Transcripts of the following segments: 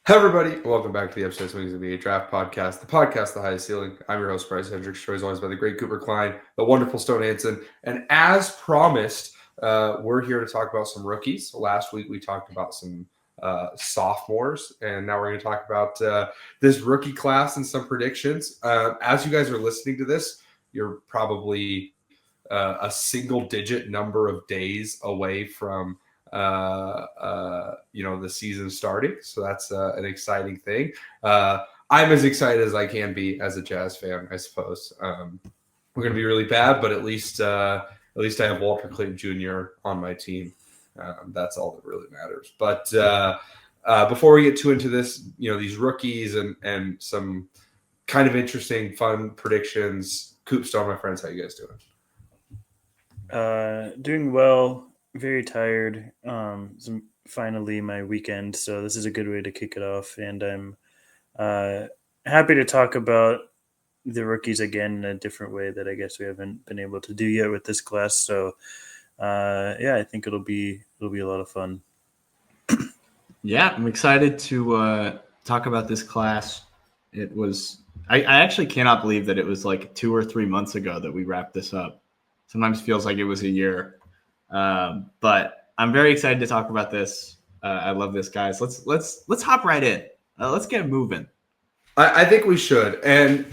Hi, everybody. Welcome back to the episode of Swings of the Draft Podcast, the podcast, The Highest Ceiling. I'm your host, Bryce Hendricks, joined as always by the great Cooper Klein, the wonderful Stone Hansen. And as promised, we're here to talk about some rookies. Last week, we talked about some sophomores, and now we're going to talk about this rookie class and some predictions. As you guys are listening to this, you're probably a single-digit number of days away from the season starting. So that's an exciting thing. I'm as excited as I can be as a Jazz fan, I suppose. We're going to be really bad, but at least I have Walter Clayton Jr. on my team. That's all that really matters. But before we get too into this, these rookies and some kind of interesting, fun predictions. Coop, Stone, my friends, how you guys doing? Doing well. Very tired. It's finally my weekend, so this is a good way to kick it off. And I'm happy to talk about the rookies again in a different way that I guess we haven't been able to do yet with this class. So I think it'll be a lot of fun. Yeah, I'm excited to talk about this class. It was I actually cannot believe that it was like 2 or 3 months ago that we wrapped this up. Sometimes feels like it was a year, but I'm very excited to talk about this. I love this, guys. Let's hop right in. Let's get moving. I think we should, and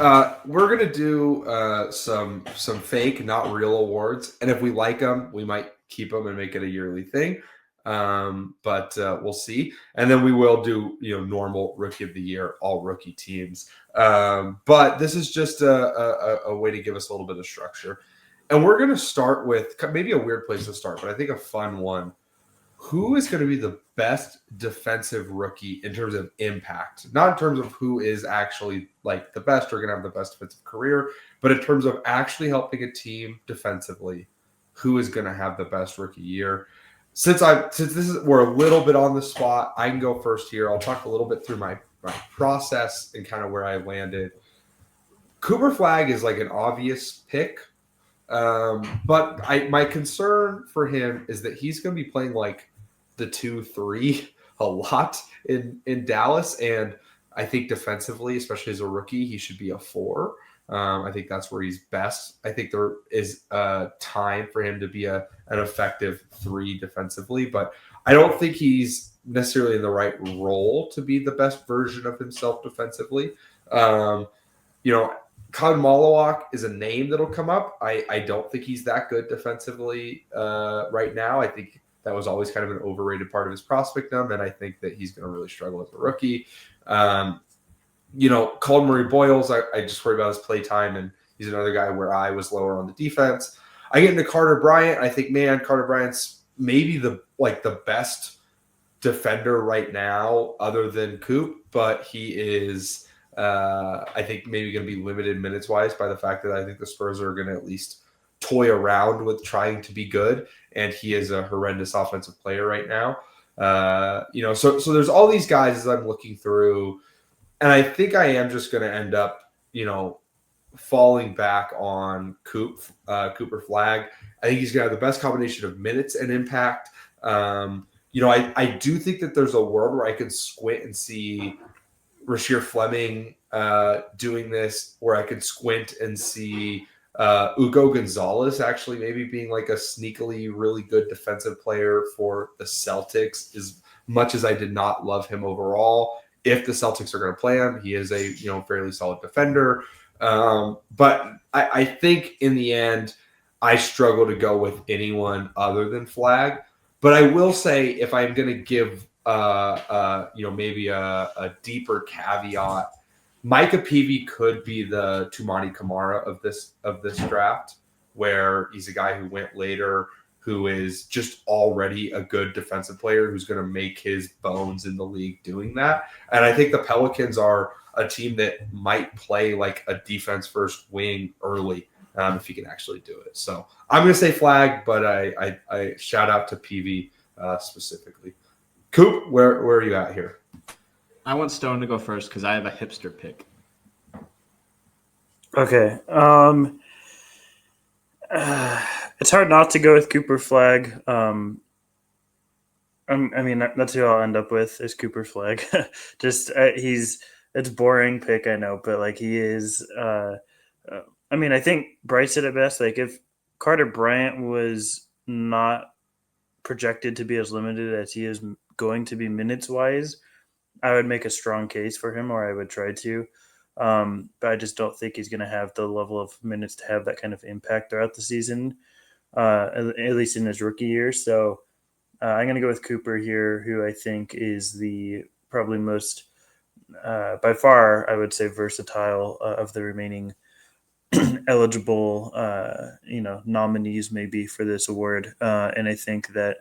we're gonna do some fake, not real awards. And if we like them, we might keep them and make it a yearly thing. But we'll see. And then we will do normal rookie of the year, all rookie teams. But this is just a way to give us a little bit of structure. And we're gonna start with maybe a weird place to start, but I think a fun one. Who is going to be the best defensive rookie in terms of impact? Not in terms of who is actually like the best or going to have the best defensive career, but in terms of actually helping a team defensively, who is going to have the best rookie year? Since we're a little bit on the spot, I can go first here. I'll talk a little bit through my process and kind of where I landed. Cooper Flag is like an obvious pick. But my concern for him is that he's going to be playing like the 2-3 a lot in Dallas, and I think defensively, especially as a rookie, he should be a 4. I think that's where he's best. I think there is time for him to be an effective 3 defensively, but I don't think he's necessarily in the right role to be the best version of himself defensively. Con Malawak is a name that'll come up. I don't think he's that good defensively right now. I think that was always kind of an overrated part of his prospectum, and I think that he's going to really struggle as a rookie. Colin Murray Boyles, I just worry about his play time, and he's another guy where I was lower on the defense. I get into Carter Bryant. I think, Carter Bryant's maybe the best defender right now other than Coop, but he is – I think maybe going to be limited minutes wise by the fact that I think the Spurs are going to at least toy around with trying to be good, and he is a horrendous offensive player right now. So there's all these guys as I'm looking through, and I think I am just going to end up, falling back on Cooper Flag. I think he's going to have the best combination of minutes and impact. I do think that there's a world where I could squint and see Rasheer Fleming doing this, where I could squint and see Ugo Gonzalez actually maybe being like a sneakily really good defensive player for the Celtics. As much as I did not love him overall, if the Celtics are going to play him, he is a fairly solid defender. But I think in the end, I struggle to go with anyone other than Flag. But I will say, if I'm going to give maybe a deeper caveat, Micah Peavy could be the Toumani Camara of this draft, where he's a guy who went later, who is just already a good defensive player who's going to make his bones in the league doing that. And I think the Pelicans are a team that might play like a defense first wing early if he can actually do it. So I'm going to say Flag, but I shout out to Peavy specifically. Coop, where are you at here? I want Stone to go first because I have a hipster pick. Okay. It's hard not to go with Cooper Flag. I mean, that's who I'll end up with is Cooper Flag. Just it's boring pick, I know, but like he is. Uh, I mean, I think Bryce did it best. Like if Carter Bryant was not projected to be as limited as he is going to be minutes wise, I would make a strong case for him, or I would try to. But I just don't think he's going to have the level of minutes to have that kind of impact throughout the season, at least in his rookie year. So I'm going to go with Cooper here, who I think is the probably most, by far, I would say, versatile of the remaining eligible, nominees maybe for this award. And I think that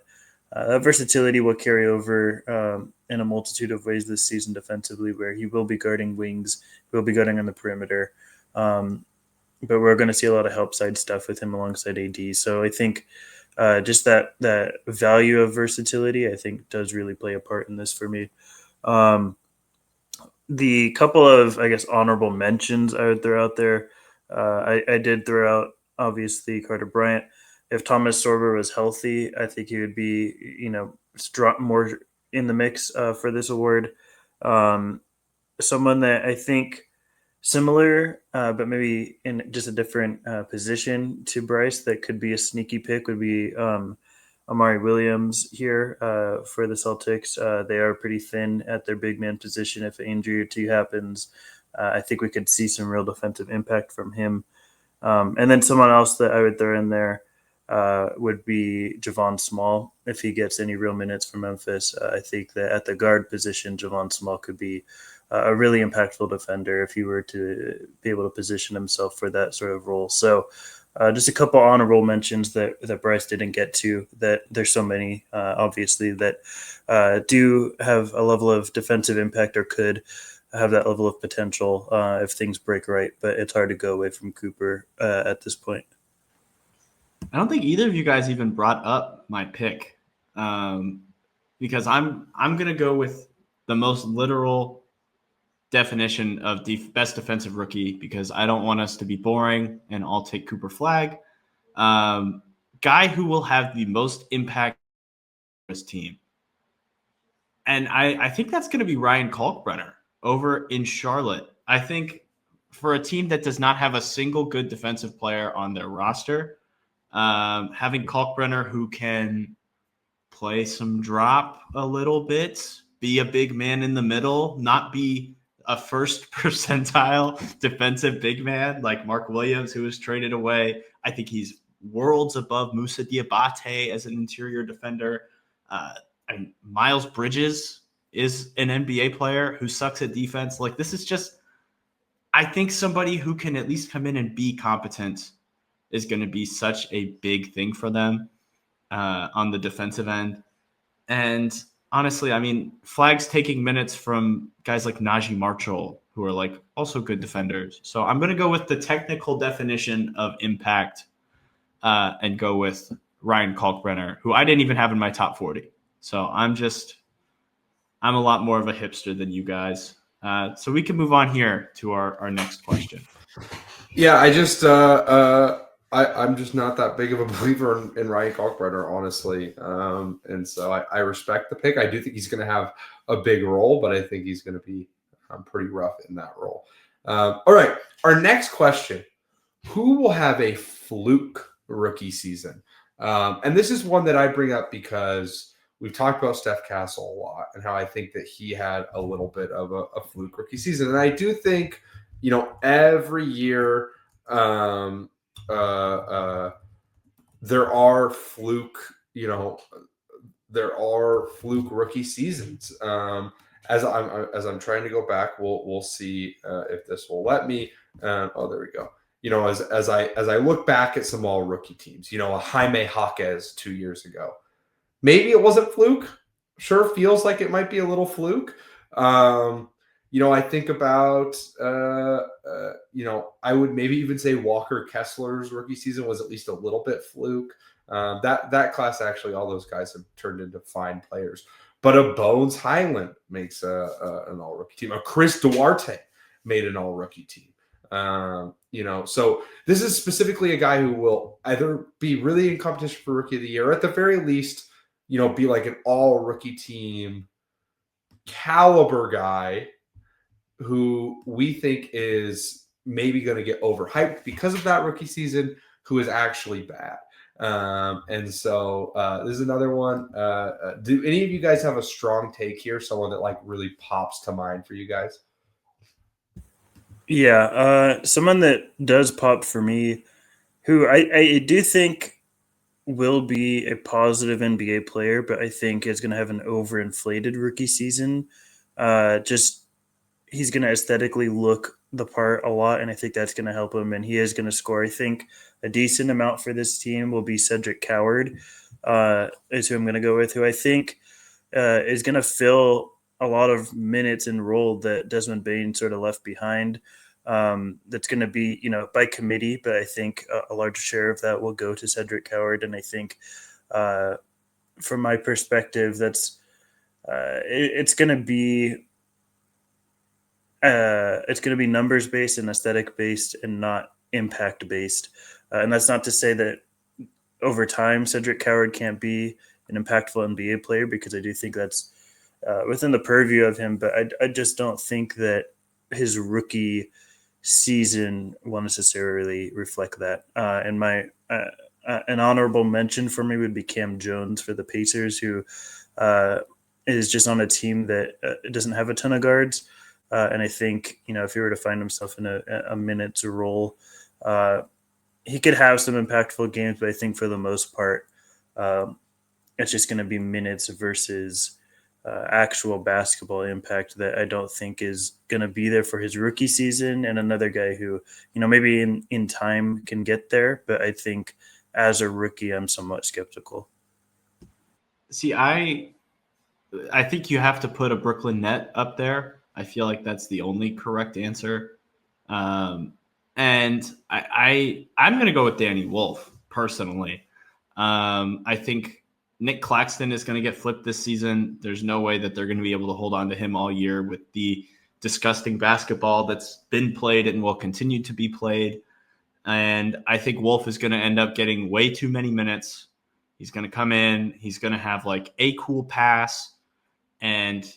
that versatility will carry over in a multitude of ways this season defensively, where he will be guarding wings, he will be guarding on the perimeter. But we're going to see a lot of help side stuff with him alongside AD. So I think just that value of versatility, I think, does really play a part in this for me. The couple of, I guess, honorable mentions I would throw out there. I did throw out, obviously, Carter Bryant. If Thomas Sorber was healthy, I think he would be, more in the mix for this award. Someone that I think similar, but maybe in just a different position to Bryce that could be a sneaky pick would be Amari Williams here for the Celtics. They are pretty thin at their big man position. If an injury or two happens, I think we could see some real defensive impact from him. And then someone else that I would throw in there would be Javon Small. If he gets any real minutes for Memphis, I think that at the guard position, Javon Small could be a really impactful defender if he were to be able to position himself for that sort of role. So just a couple honorable mentions that Bryce didn't get to. That there's so many, obviously, that do have a level of defensive impact or could have that level of potential if things break right. But it's hard to go away from Cooper at this point. I don't think either of you guys even brought up my pick, because I'm gonna go with the most literal definition of best defensive rookie, because I don't want us to be boring, and I'll take Cooper Flag. Guy who will have the most impact on his team. And I think that's going to be Ryan Kalkbrenner over in Charlotte. I think for a team that does not have a single good defensive player on their roster, having Kalkbrenner who can play some drop a little bit, be a big man in the middle, not be a first percentile defensive big man like Mark Williams, who was traded away. I think he's worlds above Moussa Diabate as an interior defender. And Miles Bridges is an NBA player who sucks at defense. Like, this is just, I think somebody who can at least come in and be competent is going to be such a big thing for them on the defensive end. And honestly, I mean, Flag's taking minutes from guys like Najee Marshall, who are like also good defenders. So I'm going to go with the technical definition of impact and go with Ryan Kalkbrenner, who I didn't even have in my top 40. So I'm a lot more of a hipster than you guys. So we can move on here to our next question. Yeah, I'm just not that big of a believer in Ryan Kalkbrenner, honestly. And so I respect the pick. I do think he's going to have a big role, but I think he's going to be pretty rough in that role. All right, our next question. Who will have a fluke rookie season? And this is one that I bring up because we've talked about Steph Castle a lot and how I think that he had a little bit of a fluke rookie season. And I do think, every year there are fluke rookie seasons. As I'm trying to go back, we'll see if this will let me. There we go. As I look back at some all rookie teams, a Jaime Jaquez 2 years ago, maybe it wasn't fluke. Sure, feels like it might be a little fluke. I think about, I would maybe even say Walker Kessler's rookie season was at least a little bit fluke. That class, actually, all those guys have turned into fine players. But a Bones Highland makes an all-rookie team. A Chris Duarte made an all-rookie team. So this is specifically a guy who will either be really in competition for Rookie of the Year, or at the very least, be like an all rookie team caliber guy who we think is maybe going to get overhyped because of that rookie season, who is actually bad. And so this is another one. Do any of you guys have a strong take here? Someone that like really pops to mind for you guys? Yeah, someone that does pop for me, who I do think will be a positive NBA player, but I think is going to have an overinflated rookie season. Just he's going to aesthetically look the part a lot, and I think that's going to help him. And he is going to score. I think a decent amount for this team will be Cedric Coward, is who I'm going to go with, who I think is going to fill a lot of minutes and role that Desmond Bain sort of left behind. That's going to be, by committee, but I think a large share of that will go to Cedric Coward. And I think, from my perspective, it's going to be numbers based and aesthetic based and not impact based. And that's not to say that over time Cedric Coward can't be an impactful NBA player, because I do think that's within the purview of him. But I just don't think that his rookie season will necessarily reflect that. And my an honorable mention for me would be Cam Jones for the Pacers, who is just on a team that doesn't have a ton of guards. And I think, if he were to find himself in a minutes role, he could have some impactful games, but I think for the most part, it's just going to be minutes versus actual basketball impact that I don't think is going to be there for his rookie season. And another guy who, maybe in time can get there, but I think as a rookie, I'm somewhat skeptical. See, I think you have to put a Brooklyn Net up there. I feel like that's the only correct answer. And I'm going to go with Danny Wolf personally. I think Nick Claxton is going to get flipped this season. There's no way that they're going to be able to hold on to him all year with the disgusting basketball that's been played and will continue to be played. And I think Wolf is going to end up getting way too many minutes. He's going to come in. He's going to have like a cool pass and,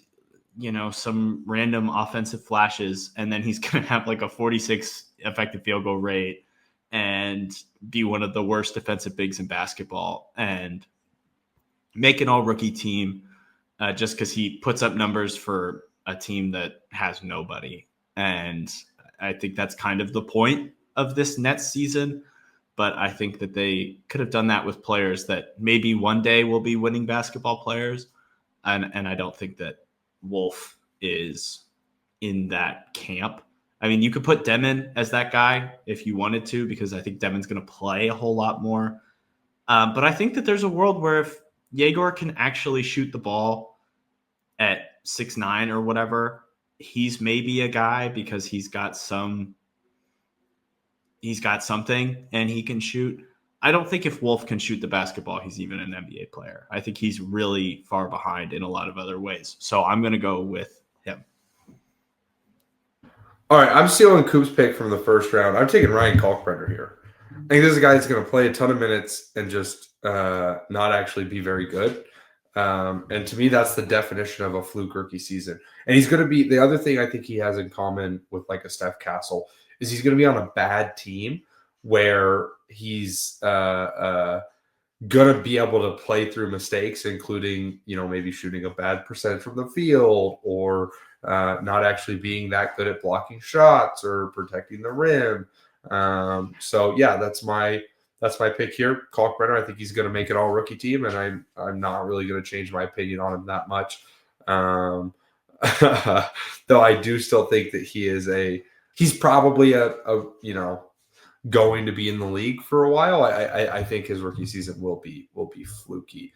some random offensive flashes. And then he's going to have like a 46 effective field goal rate and be one of the worst defensive bigs in basketball and make an all rookie team just because he puts up numbers for a team that has nobody. And I think that's kind of the point of this Nets season. But I think that they could have done that with players that maybe one day will be winning basketball players. And I don't think that Wolf is in that camp. I mean, you could put Demon as that guy if you wanted to, because I think Demon's going to play a whole lot more. But I think that there's a world where if Yegor can actually shoot the ball at 6'9" or whatever, he's maybe a guy because he's got something and he can shoot. I don't think if Wolf can shoot the basketball, he's even an NBA player. I think he's really far behind in a lot of other ways. So I'm going to go with him. All right, I'm stealing Coop's pick from the first round. I'm taking Ryan Kalkbrenner here. I think this is a guy that's going to play a ton of minutes and just not actually be very good. And to me, that's the definition of a fluke rookie season. And he's going to be – the other thing I think he has in common with like a Steph Castle is he's going to be on a bad team where he's going to be able to play through mistakes, including, maybe shooting a bad percentage from the field or not actually being that good at blocking shots or protecting the rim. So yeah, that's my pick here. Kalkbrenner, I think he's going to make an all rookie team, and I'm not really going to change my opinion on him that much. Though I do still think that he's probably a going to be in the league for a while. I think his rookie season will be fluky.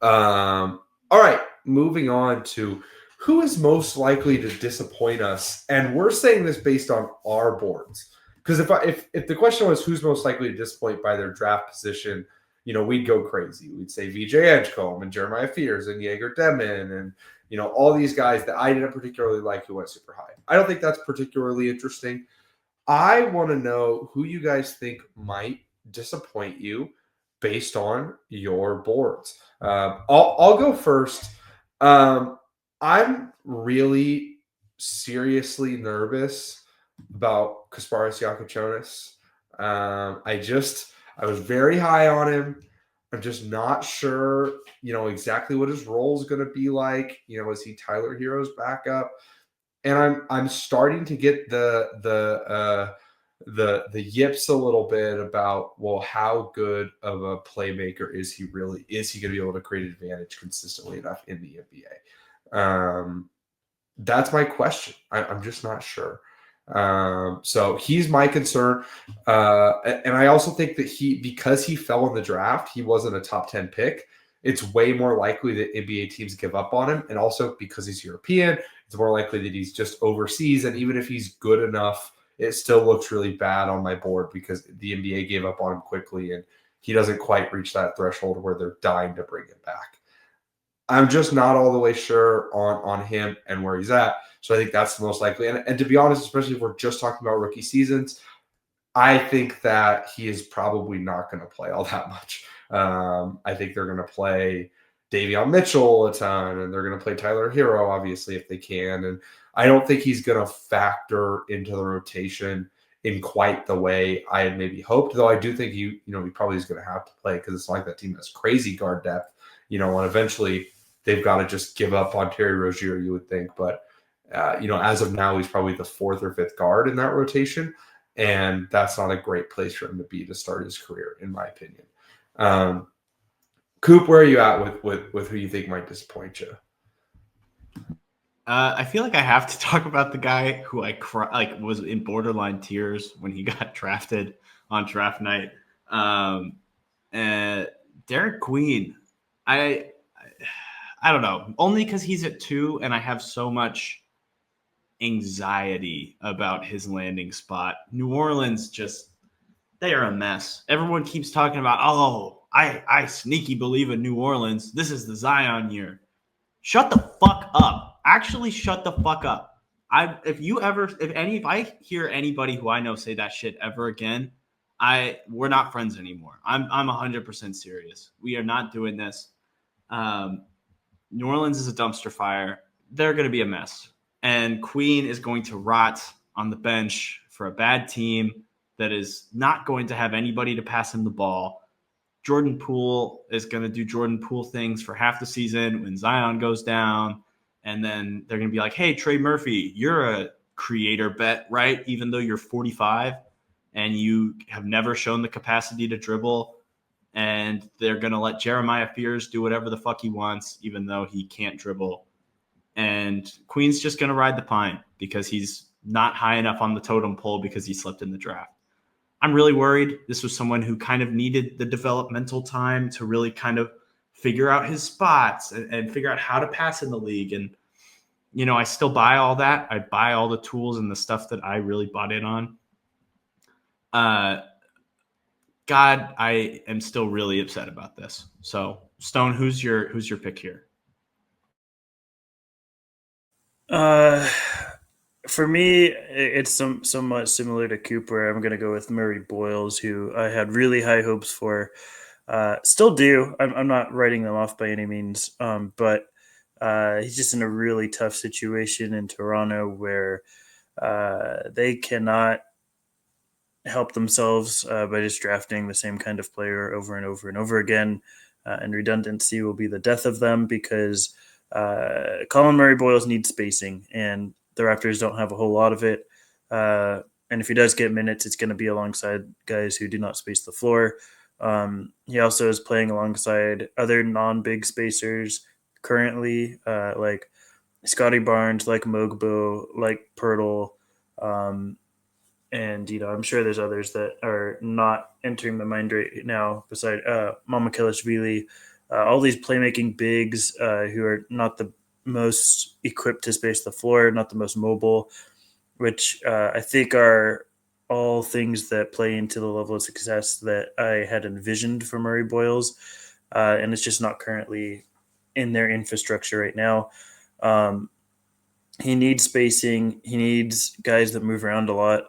All right, moving on to who is most likely to disappoint us, and we're saying this based on our boards. Because if the question was who's most likely to disappoint by their draft position, we'd go crazy. We'd say VJ Edgecombe and Jeremiah Fears and Jaeger Demon and all these guys that I didn't particularly like who went super high. I don't think that's particularly interesting. I want to know who you guys think might disappoint you based on your boards. I'll go first. I'm really seriously nervous about Kasparis Yakuchonis. I was very high on him. I'm just not sure, exactly what his role is going to be like. Is he Tyler Hero's backup? And I'm starting to get the yips a little bit about, well, how good of a playmaker is he really? Is he going to be able to create advantage consistently enough in the NBA? That's my question. I'm just not sure. So he's my concern. And I also think that because he fell in the draft, he wasn't a top 10 pick. It's way more likely that NBA teams give up on him. And also because he's European, it's more likely that he's just overseas. And even if he's good enough, it still looks really bad on my board because the NBA gave up on him quickly and he doesn't quite reach that threshold where they're dying to bring him back. I'm just not all the way sure on him and where he's at. So I think that's the most likely. And to be honest, especially if we're just talking about rookie seasons, I think that he is probably not going to play all that much. I think they're going to play Davion Mitchell a ton, and they're going to play Tyler Hero, obviously, if they can. And I don't think he's going to factor into the rotation in quite the way I had maybe hoped, though I do think he probably is going to have to play because it's not like that team has crazy guard depth, and eventually they've got to just give up on Terry Rozier, you would think. But, as of now, he's probably the fourth or fifth guard in that rotation. And that's not a great place for him to be to start his career, in my opinion. Coop, where are you at with who you think might disappoint you? I feel like I have to talk about the guy who was in borderline tears when he got drafted on draft night. Derek Queen. I don't know, only because he's at 2 and I have so much anxiety about his landing spot. New Orleans they are a mess. Everyone keeps talking about, I sneaky believe in New Orleans. This is the Zion year. Shut the fuck up. Actually, shut the fuck up. If I hear anybody who I know say that shit ever again, we're not friends anymore. I'm 100% serious. We are not doing this. New Orleans is a dumpster fire. They're going to be a mess. And Queen is going to rot on the bench for a bad team that is not going to have anybody to pass him the ball. Jordan Poole is going to do Jordan Poole things for half the season when Zion goes down. And then they're going to be like, hey, Trey Murphy, you're a creator bet, right? Even though you're 45 and you have never shown the capacity to dribble. And they're going to let Jeremiah Fears do whatever the fuck he wants, even though he can't dribble. And Queen's just going to ride the pine because he's not high enough on the totem pole because he slipped in the draft. I'm really worried. This was someone who kind of needed the developmental time to really kind of figure out his spots and figure out how to pass in the league. And, I still buy all that. I buy all the tools and the stuff that I really bought in on. God, I am still really upset about this. So, Stone, who's your pick here? For me, it's somewhat similar to Cooper. I'm going to go with Murray Boyles, who I had really high hopes for. Still do. I'm not writing them off by any means, but he's just in a really tough situation in Toronto where they cannot help themselves by just drafting the same kind of player over and over and over again. And redundancy will be the death of them because Colin Murray Boyles needs spacing, and the Raptors don't have a whole lot of it. And if he does get minutes, it's going to be alongside guys who do not space the floor. He also is playing alongside other non-big spacers currently, like Scotty Barnes, like Mogbo, like Pirtle. And, I'm sure there's others that are not entering my mind right now beside Mamakilishvili. All these playmaking bigs who are not the most equipped to space the floor, not the most mobile, which I think are all things that play into the level of success that I had envisioned for Murray Boyles. And it's just not currently in their infrastructure right now. He needs spacing. He needs guys that move around a lot.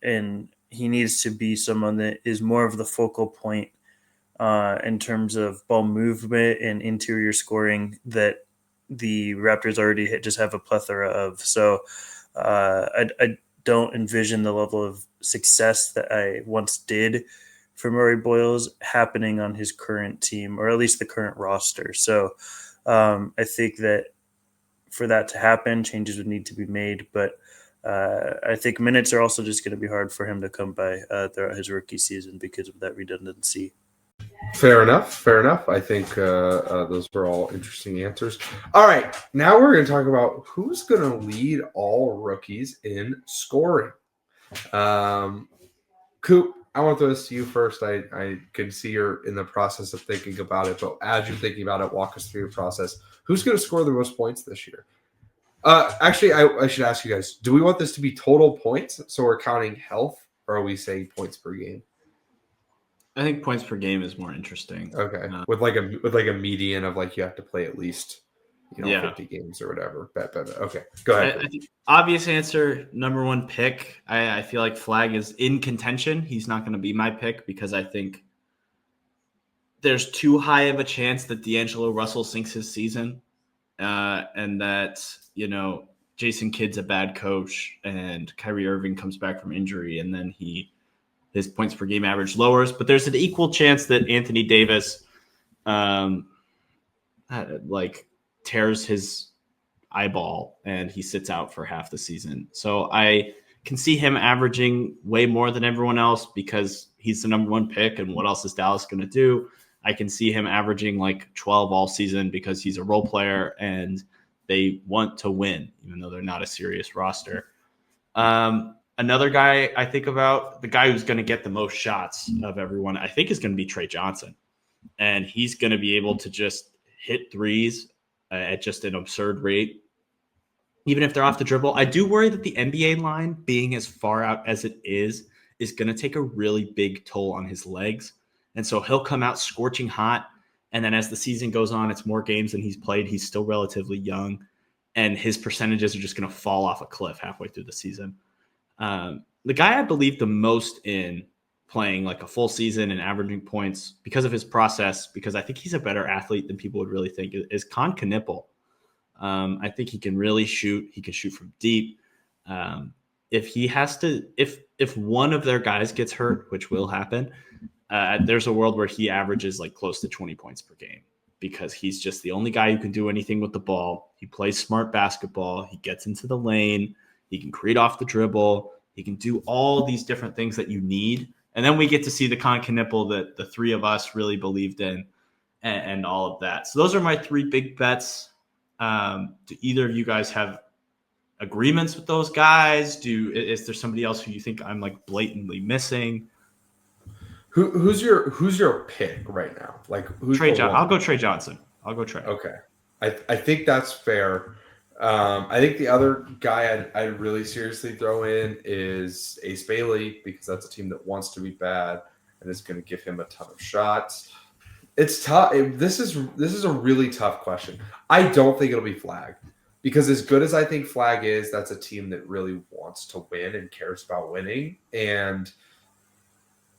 And he needs to be someone that is more of the focal point in terms of ball movement and interior scoring that the Raptors already just have a plethora of. So I don't envision the level of success that I once did for Murray Boyles happening on his current team, or at least the current roster. So I think that for that to happen, changes would need to be made. But I think minutes are also just going to be hard for him to come by throughout his rookie season because of that redundancy. Fair enough. Fair enough. I think those were all interesting answers. All right. Now we're going to talk about who's going to lead all rookies in scoring. Coop, I want to throw this to you first. I can see you're in the process of thinking about it, but as you're thinking about it, walk us through your process. Who's going to score the most points this year? Actually, I should ask you guys, do we want this to be total points? So we're counting health, or are we saying points per game? I think points per game is more interesting. Okay, with like a median of like you have to play at least 50 games or whatever. Okay, go ahead. I think obvious answer, number one pick. I feel like Flag is in contention. He's not going to be my pick because I think there's too high of a chance that D'Angelo Russell sinks his season, and that Jason Kidd's a bad coach, and Kyrie Irving comes back from injury, and then his points per game average lowers, but there's an equal chance that Anthony Davis tears his eyeball and he sits out for half the season. So I can see him averaging way more than everyone else because he's the number one pick, and what else is Dallas going to do? I can see him averaging like 12 all season because he's a role player and they want to win, even though they're not a serious roster. Another guy I think about, the guy who's going to get the most shots of everyone, I think is going to be Trey Johnson. And he's going to be able to just hit threes at just an absurd rate, even if they're off the dribble. I do worry that the NBA line, being as far out as it is going to take a really big toll on his legs. And so he'll come out scorching hot. And then as the season goes on, it's more games than he's played. He's still relatively young. And his percentages are just going to fall off a cliff halfway through the season. The guy I believe the most in playing like a full season and averaging points because of his process, because I think he's a better athlete than people would really think, is Con Knipple. I think he can really shoot. He can shoot from deep. If one of their guys gets hurt, which will happen, there's a world where he averages like close to 20 points per game because he's just the only guy who can do anything with the ball. He plays smart basketball. He gets into the lane. He can create off the dribble. He can do all these different things that you need. And then we get to see the Con Knipple that the three of us really believed in and all of that. So those are my three big bets. Do either of you guys have agreements with those guys? Is there somebody else who you think I'm like blatantly missing? Who's your pick right now? Like who's Trey Johnson? I'll go Trey Johnson. I'll go Trey. Okay. I think that's fair. I think the other guy I'd really seriously throw in is Ace Bailey because that's a team that wants to be bad and is going to give him a ton of shots. It's tough. This is a really tough question. I don't think it'll be Flag because as good as I think Flag is, that's a team that really wants to win and cares about winning. And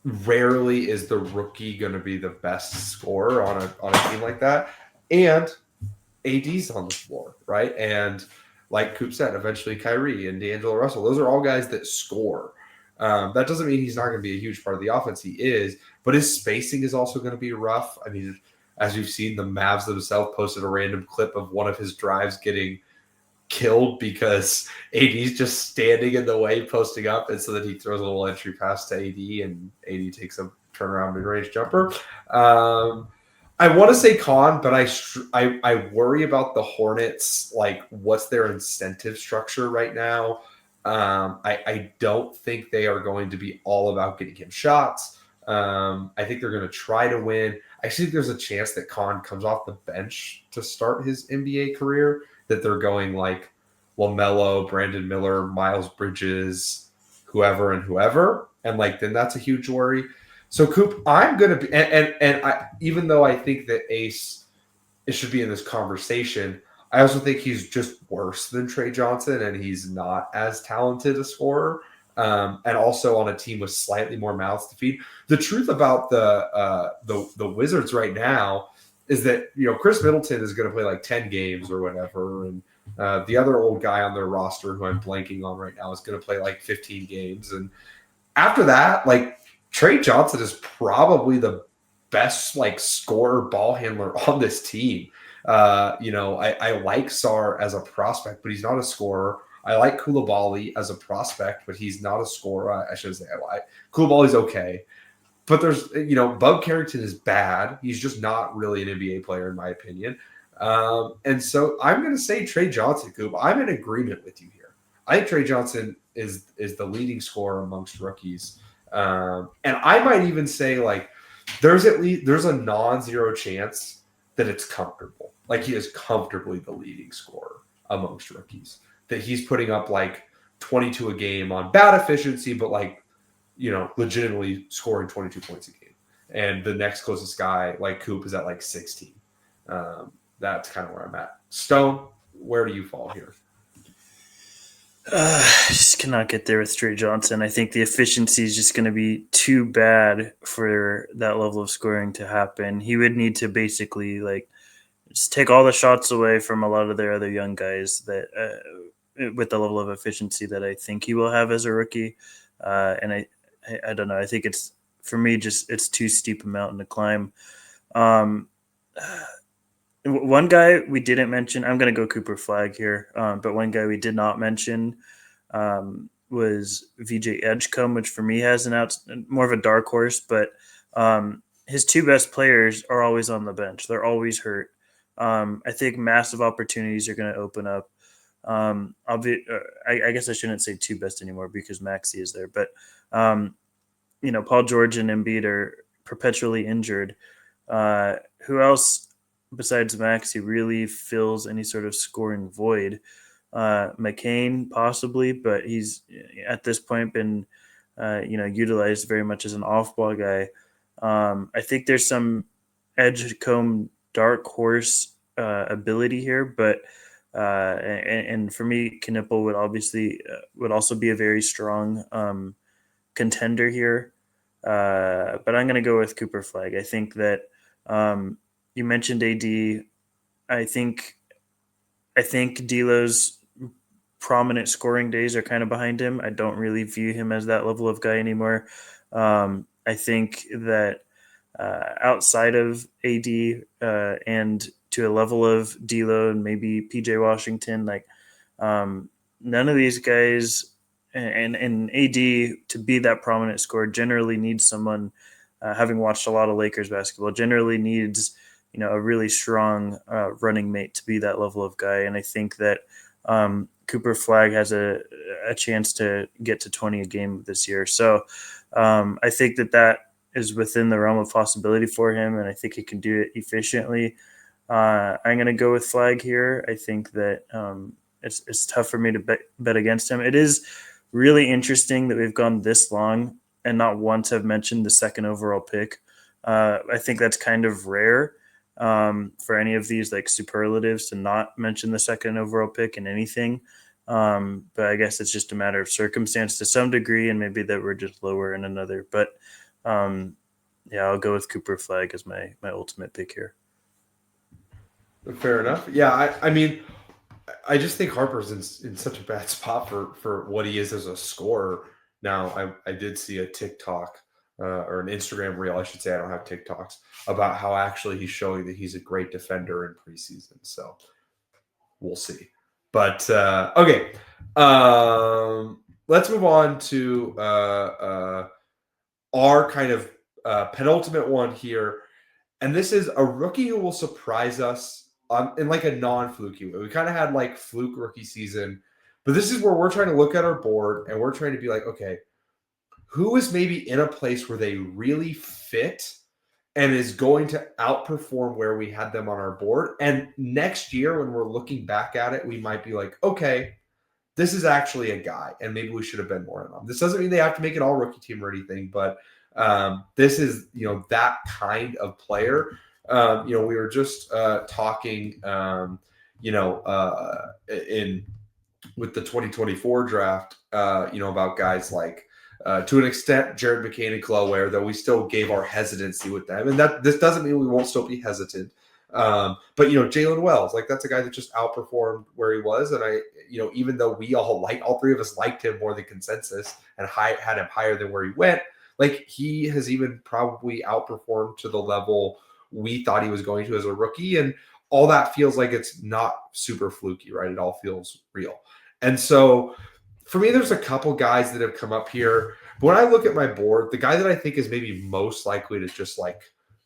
rarely is the rookie going to be the best scorer on a team like that. And AD's on the floor, right? And like Coop said, eventually Kyrie and D'Angelo Russell, those are all guys that score. That doesn't mean he's not going to be a huge part of the offense. He is, but his spacing is also going to be rough. I mean, as you've seen, the Mavs themselves posted a random clip of one of his drives getting killed because AD's just standing in the way, posting up, and so that he throws a little entry pass to AD, and AD takes a turnaround mid-range jumper. I want to say Con, but I worry about the Hornets. Like, what's their incentive structure right now? I don't think they are going to be all about getting him shots. I think they're going to try to win. I actually think there's a chance that Con comes off the bench to start his NBA career, that they're going like LaMelo, Brandon Miller, Miles Bridges, whoever. And like, then that's a huge worry. So Coop, I'm going to be, and I, even though I think that Ace should be in this conversation, I also think he's just worse than Trey Johnson, and he's not as talented a scorer. and also on a team with slightly more mouths to feed. The truth about the Wizards right now is that Chris Middleton is going to play like 10 games or whatever, and the other old guy on their roster who I'm blanking on right now is going to play like 15 games, and after that, like Trey Johnson is probably the best like scorer ball handler on this team. I like Sar as a prospect, but he's not a scorer. I like Koulibaly as a prospect, but he's not a scorer. I should say I like Koulibaly's okay. But there's, Bub Carrington is bad. He's just not really an NBA player, in my opinion. And so I'm going to say Trey Johnson, Coop. I'm in agreement with you here. I think Trey Johnson is the leading scorer amongst rookies. And I might even say, like, there's a non-zero chance that it's comfortable. Like, he is comfortably the leading scorer amongst rookies. That he's putting up, like, 22 a game on bad efficiency, but, like, legitimately scoring 22 points a game. And the next closest guy, like Coop, is at like 16. That's kind of where I'm at. Stone, where do you fall here? I just cannot get there with Trey Johnson. I think the efficiency is just going to be too bad for that level of scoring to happen. He would need to basically like just take all the shots away from a lot of their other young guys that with the level of efficiency that I think he will have as a rookie. And I don't know. I think it's, for me, just it's too steep a mountain to climb. One guy we didn't mention, I'm going to go Cooper Flag here, but one guy we did not mention was VJ Edgecombe, which for me has more of a dark horse, but his two best players are always on the bench. They're always hurt. I think massive opportunities are going to open up. I guess I shouldn't say two best anymore because Maxey is there, but Paul George and Embiid are perpetually injured. Who else besides Maxey really fills any sort of scoring void? McCain possibly, but he's at this point been utilized very much as an off-ball guy. I think there's some Edgecombe dark horse ability here, but and for me, Knipple would also be a very strong contender here. But I'm going to go with Cooper Flag. I think that you mentioned AD. I think D'Lo's prominent scoring days are kind of behind him. I don't really view him as that level of guy anymore. I think that outside of AD and to a level of D'Lo and maybe PJ Washington, like none of these guys and AD to be that prominent scorer generally needs someone. Having watched a lot of Lakers basketball, generally needs a really strong running mate to be that level of guy. And I think that Cooper Flag has a chance to get to 20 a game this year. So I think that is within the realm of possibility for him, and I think he can do it efficiently. I'm going to go with Flag here. I think that it's tough for me to bet against him. It is really interesting that we've gone this long and not once have mentioned the second overall pick. I think that's kind of rare for any of these like superlatives to not mention the second overall pick in anything. But I guess it's just a matter of circumstance to some degree, and maybe that we're just lower in another. But I'll go with Cooper Flag as my ultimate pick here. Fair enough. Yeah, I mean, I just think Harper's in such a bad spot for what he is as a scorer. Now, I did see a TikTok or an Instagram reel, I should say. I don't have TikToks about how actually he's showing that he's a great defender in preseason. So we'll see. But okay, let's move on to our kind of penultimate one here, and this is a rookie who will surprise us in like a non-fluky way. We kind of had like fluke rookie season, but this is where we're trying to look at our board and we're trying to be like, okay, who is maybe in a place where they really fit and is going to outperform where we had them on our board. And next year, when we're looking back at it, we might be like, okay, this is actually a guy, and maybe we should have been more on them. This doesn't mean they have to make an all-rookie team or anything, but this is, that kind of player. We were just talking, in with the 2024 draft, about guys like, to an extent, Jared McCain and Khalil Ware, though we still gave our hesitancy with them. And that this doesn't mean we won't still be hesitant. But Jalen Wells, like that's a guy that just outperformed where he was. And even though we all three of us liked him more than consensus and had him higher than where he went, like he has even probably outperformed to the level we thought he was going to as a rookie. And all that feels like it's not super fluky, right? It all feels real. And so for me, there's a couple guys that have come up here. But when I look at my board, the guy that I think is maybe most likely to just like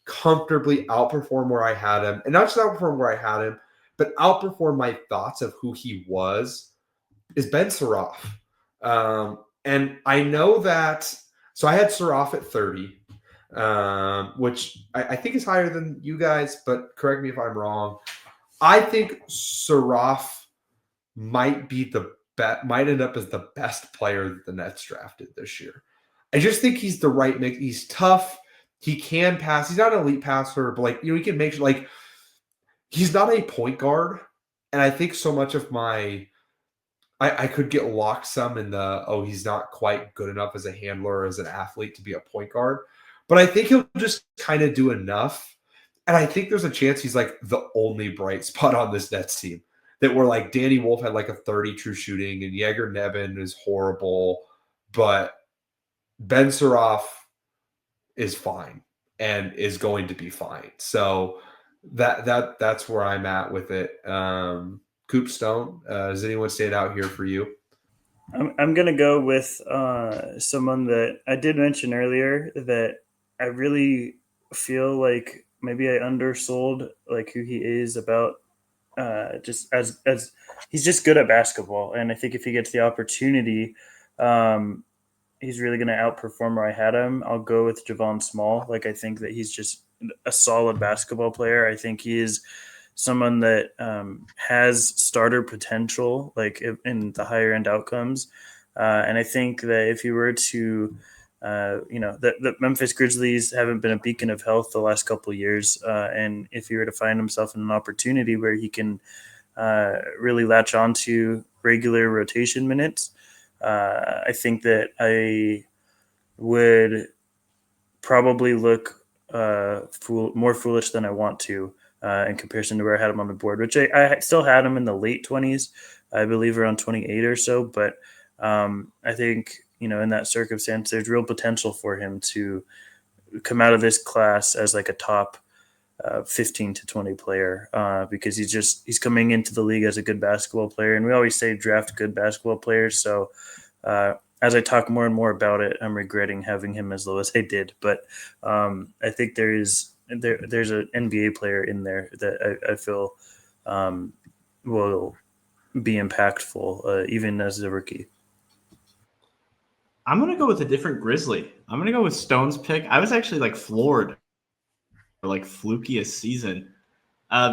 comfortably outperform where I had him, and not just outperform where I had him, but outperform my thoughts of who he was, is Ben Surratt. And I know that, so I had Surratt at 30, which I think is higher than you guys, but correct me if I'm wrong. I think Surratt might end up as the best player that the Nets drafted this year. I just think he's the right mix. He's tough. He can pass. He's not an elite passer, but he can make sure he's not a point guard. And I think so much of I could get locked some in he's not quite good enough as a handler or as an athlete to be a point guard. But I think he'll just kind of do enough. And I think there's a chance he's like the only bright spot on this Nets team. That were like Danny Wolf had like a 30 true shooting and Jaeger Nevin is horrible, but Ben Surratt is fine and is going to be fine. So that's where I'm at with it. Coop Stone, does anyone stand out here for you? I'm gonna go with someone that I did mention earlier that I really feel like maybe I undersold like who he is about just as he's just good at basketball, and I think if he gets the opportunity, he's really going to outperform where I had him. I'll go with Javon Small. Like I think that he's just a solid basketball player. I think he is someone that has starter potential, like in the higher end outcomes, and I think that if he were to the Memphis Grizzlies haven't been a beacon of health the last couple of years. And if he were to find himself in an opportunity where he can really latch onto regular rotation minutes, I think that I would probably look more foolish than I want to in comparison to where I had him on the board, which I still had him in the late 20s, I believe around 28 or so. But I think, in that circumstance, there's real potential for him to come out of this class as like a top 15 to 20 player because he's coming into the league as a good basketball player. And we always say draft good basketball players. So as I talk more and more about it, I'm regretting having him as low as I did. But I think there's an NBA player in there that I feel will be impactful even as a rookie. I'm going to go with a different Grizzly. I'm going to go with Stone's pick. I was actually like floored for like flukiest season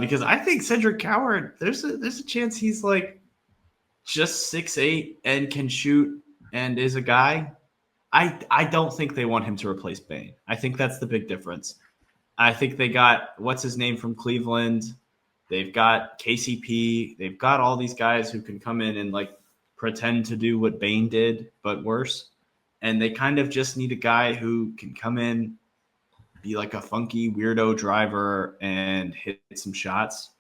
because I think Cedric Coward, there's a chance he's like just 6'8" and can shoot and is a guy. I don't think they want him to replace Bane. I think that's the big difference. I think they got, what's his name from Cleveland? They've got KCP. They've got all these guys who can come in and like pretend to do what Bane did, but worse. And they kind of just need a guy who can come in, be like a funky weirdo driver and hit some shots.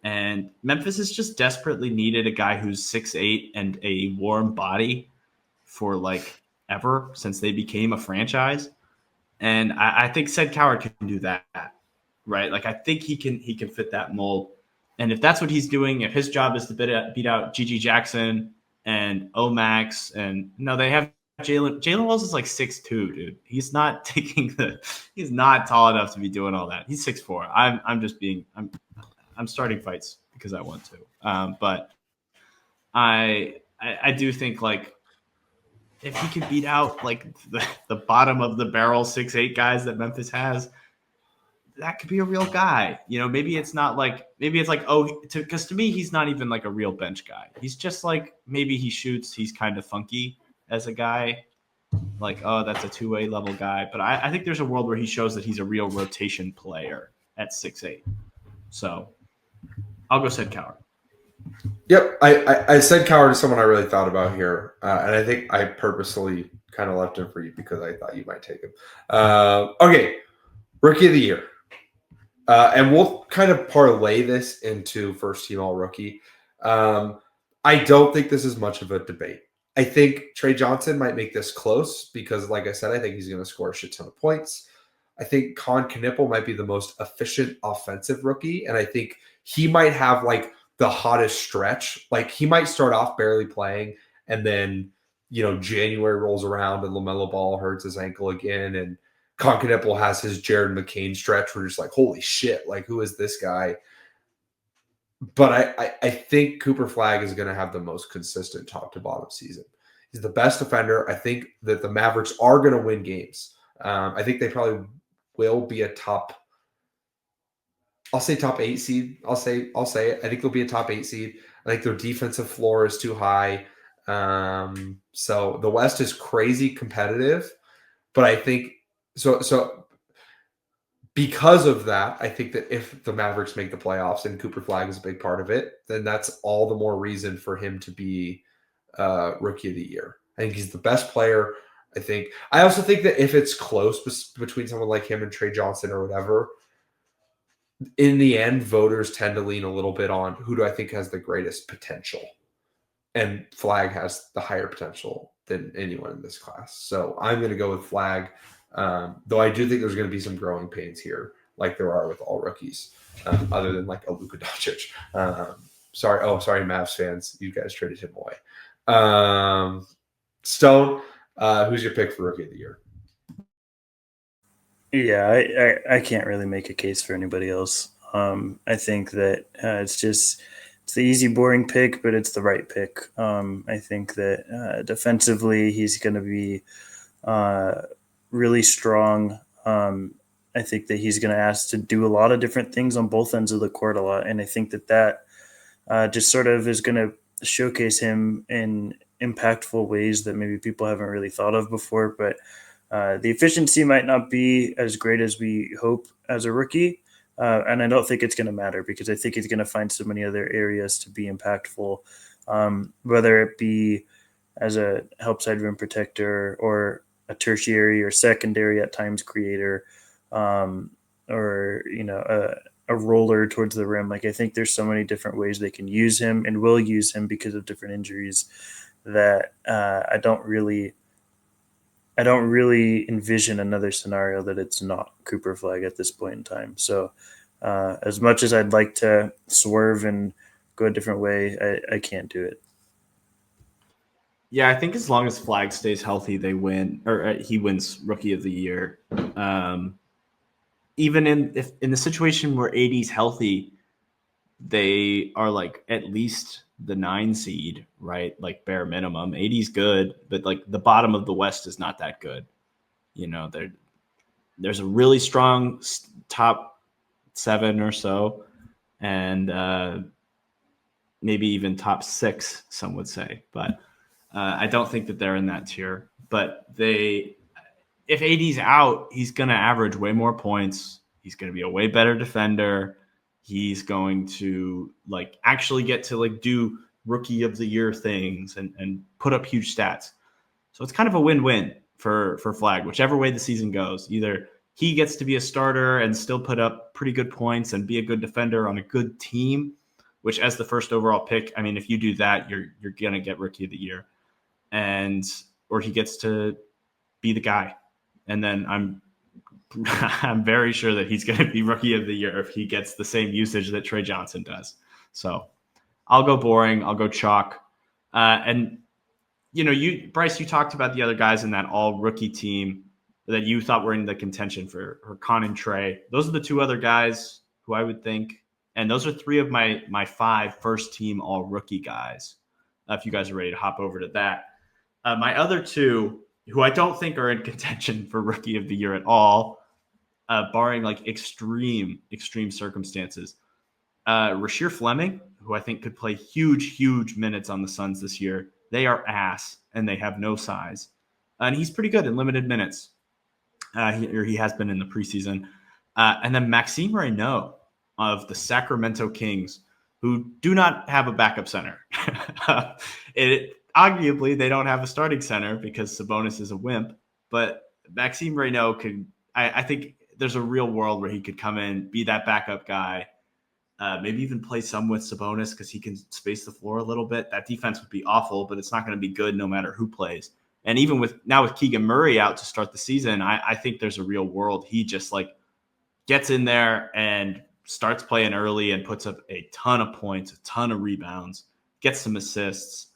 And Memphis has just desperately needed a guy who's 6'8" and a warm body for like ever since they became a franchise. And I think Ced Coward can do that, right? Like I think he can fit that mold. And if that's what he's doing, if his job is to beat out Gigi Jackson and Omax, and no, they have Jalen Wells is like 6'2", dude. He's not he's not tall enough to be doing all that. He's 6'4". I'm starting fights because I want to. But I do think like if he can beat out like the bottom of the barrel 6'8" guys that Memphis has, that could be a real guy. Maybe it's like, because to me, he's not even like a real bench guy. He's just like, maybe he shoots. He's kind of funky as a guy. Like, oh, that's a 2A level guy. But I think there's a world where he shows that he's a real rotation player at 6'8". So I'll go Ced Coward. Yep, I said Coward is someone I really thought about here, and I think I purposely kind of left him for you because I thought you might take him. Okay, Rookie of the Year. And we'll kind of parlay this into first team all rookie. I don't think this is much of a debate. I think Trey Johnson might make this close because, like I said, I think he's going to score a shit ton of points. I think Con Knipple might be the most efficient offensive rookie, and I think he might have like the hottest stretch. Like he might start off barely playing, and then January rolls around and LaMelo Ball hurts his ankle again, and Concanipple has his Jared McCain stretch where you're just like, holy shit, like who is this guy? But I think Cooper Flag is going to have the most consistent top to bottom season. He's the best defender. I think that the Mavericks are going to win games. I think they probably will be a top. I'll say top 8 seed. I'll say it. I think they'll be a top 8 seed. I think their defensive floor is too high. So the West is crazy competitive, but I think so because of that, I think that if the Mavericks make the playoffs and Cooper Flag is a big part of it, then that's all the more reason for him to be Rookie of the Year. I think he's the best player. I also think that if it's close between someone like him and Trey Johnson or whatever, in the end, voters tend to lean a little bit on who do I think has the greatest potential. And Flag has the higher potential than anyone in this class. So I'm going to go with Flag. Though I do think there's going to be some growing pains here, like there are with all rookies, other than like a Luka Doncic. Sorry, Mavs fans, you guys traded him away. Stone, who's your pick for Rookie of the Year? Yeah, I can't really make a case for anybody else. I think that it's the easy, boring pick, but it's the right pick. I think that defensively, he's going to be really strong. I think that he's going to ask to do a lot of different things on both ends of the court a lot. And I think that just sort of is going to showcase him in impactful ways that maybe people haven't really thought of before. But the efficiency might not be as great as we hope as a rookie. And I don't think it's going to matter because I think he's going to find so many other areas to be impactful, whether it be as a help side rim protector or a tertiary or secondary at times creator, or a roller towards the rim. Like I think there's so many different ways they can use him and will use him because of different injuries that I don't really envision another scenario that it's not Cooper Flag at this point in time. So as much as I'd like to swerve and go a different way, I can't do it. Yeah, I think as long as Flag stays healthy, they win, or he wins Rookie of the Year. Even in the situation where AD's healthy, they are like at least the 9 seed, right? Like bare minimum. AD's good, but like the bottom of the West is not that good. There's a really strong top 7 or so, and maybe even top 6, some would say, but I don't think that they're in that tier. But if AD's out, he's going to average way more points. He's going to be a way better defender. He's going to like actually get to like do Rookie of the Year things and put up huge stats. So it's kind of a win-win for Flag, whichever way the season goes. Either he gets to be a starter and still put up pretty good points and be a good defender on a good team, which as the first overall pick, I mean, if you do that, you're going to get Rookie of the Year. Or he gets to be the guy. And then I'm very sure that he's going to be Rookie of the Year if he gets the same usage that Trey Johnson does. So I'll go boring. I'll go chalk. And Bryce, you talked about the other guys in that all rookie team that you thought were in the contention for Con and Trey. Those are the 2 other guys who I would think. And those are 3 of my 5 first team all rookie guys. If you guys are ready to hop over to that. My other 2, who I don't think are in contention for Rookie of the Year at all, barring like extreme circumstances. Rasheer Fleming, who I think could play huge minutes on the Suns this year. They are ass, and they have no size. And he's pretty good in limited minutes. He has been in the preseason. And then Maxime Reynaud of the Sacramento Kings, who do not have a backup center. Arguably, they don't have a starting center because Sabonis is a wimp, but Maxime Reynaud I think there's a real world where he could come in, be that backup guy, maybe even play some with Sabonis because he can space the floor a little bit. That defense would be awful, but it's not going to be good no matter who plays. And even with Keegan Murray out to start the season, I think there's a real world he just like gets in there and starts playing early and puts up a ton of points, a ton of rebounds, gets some assists.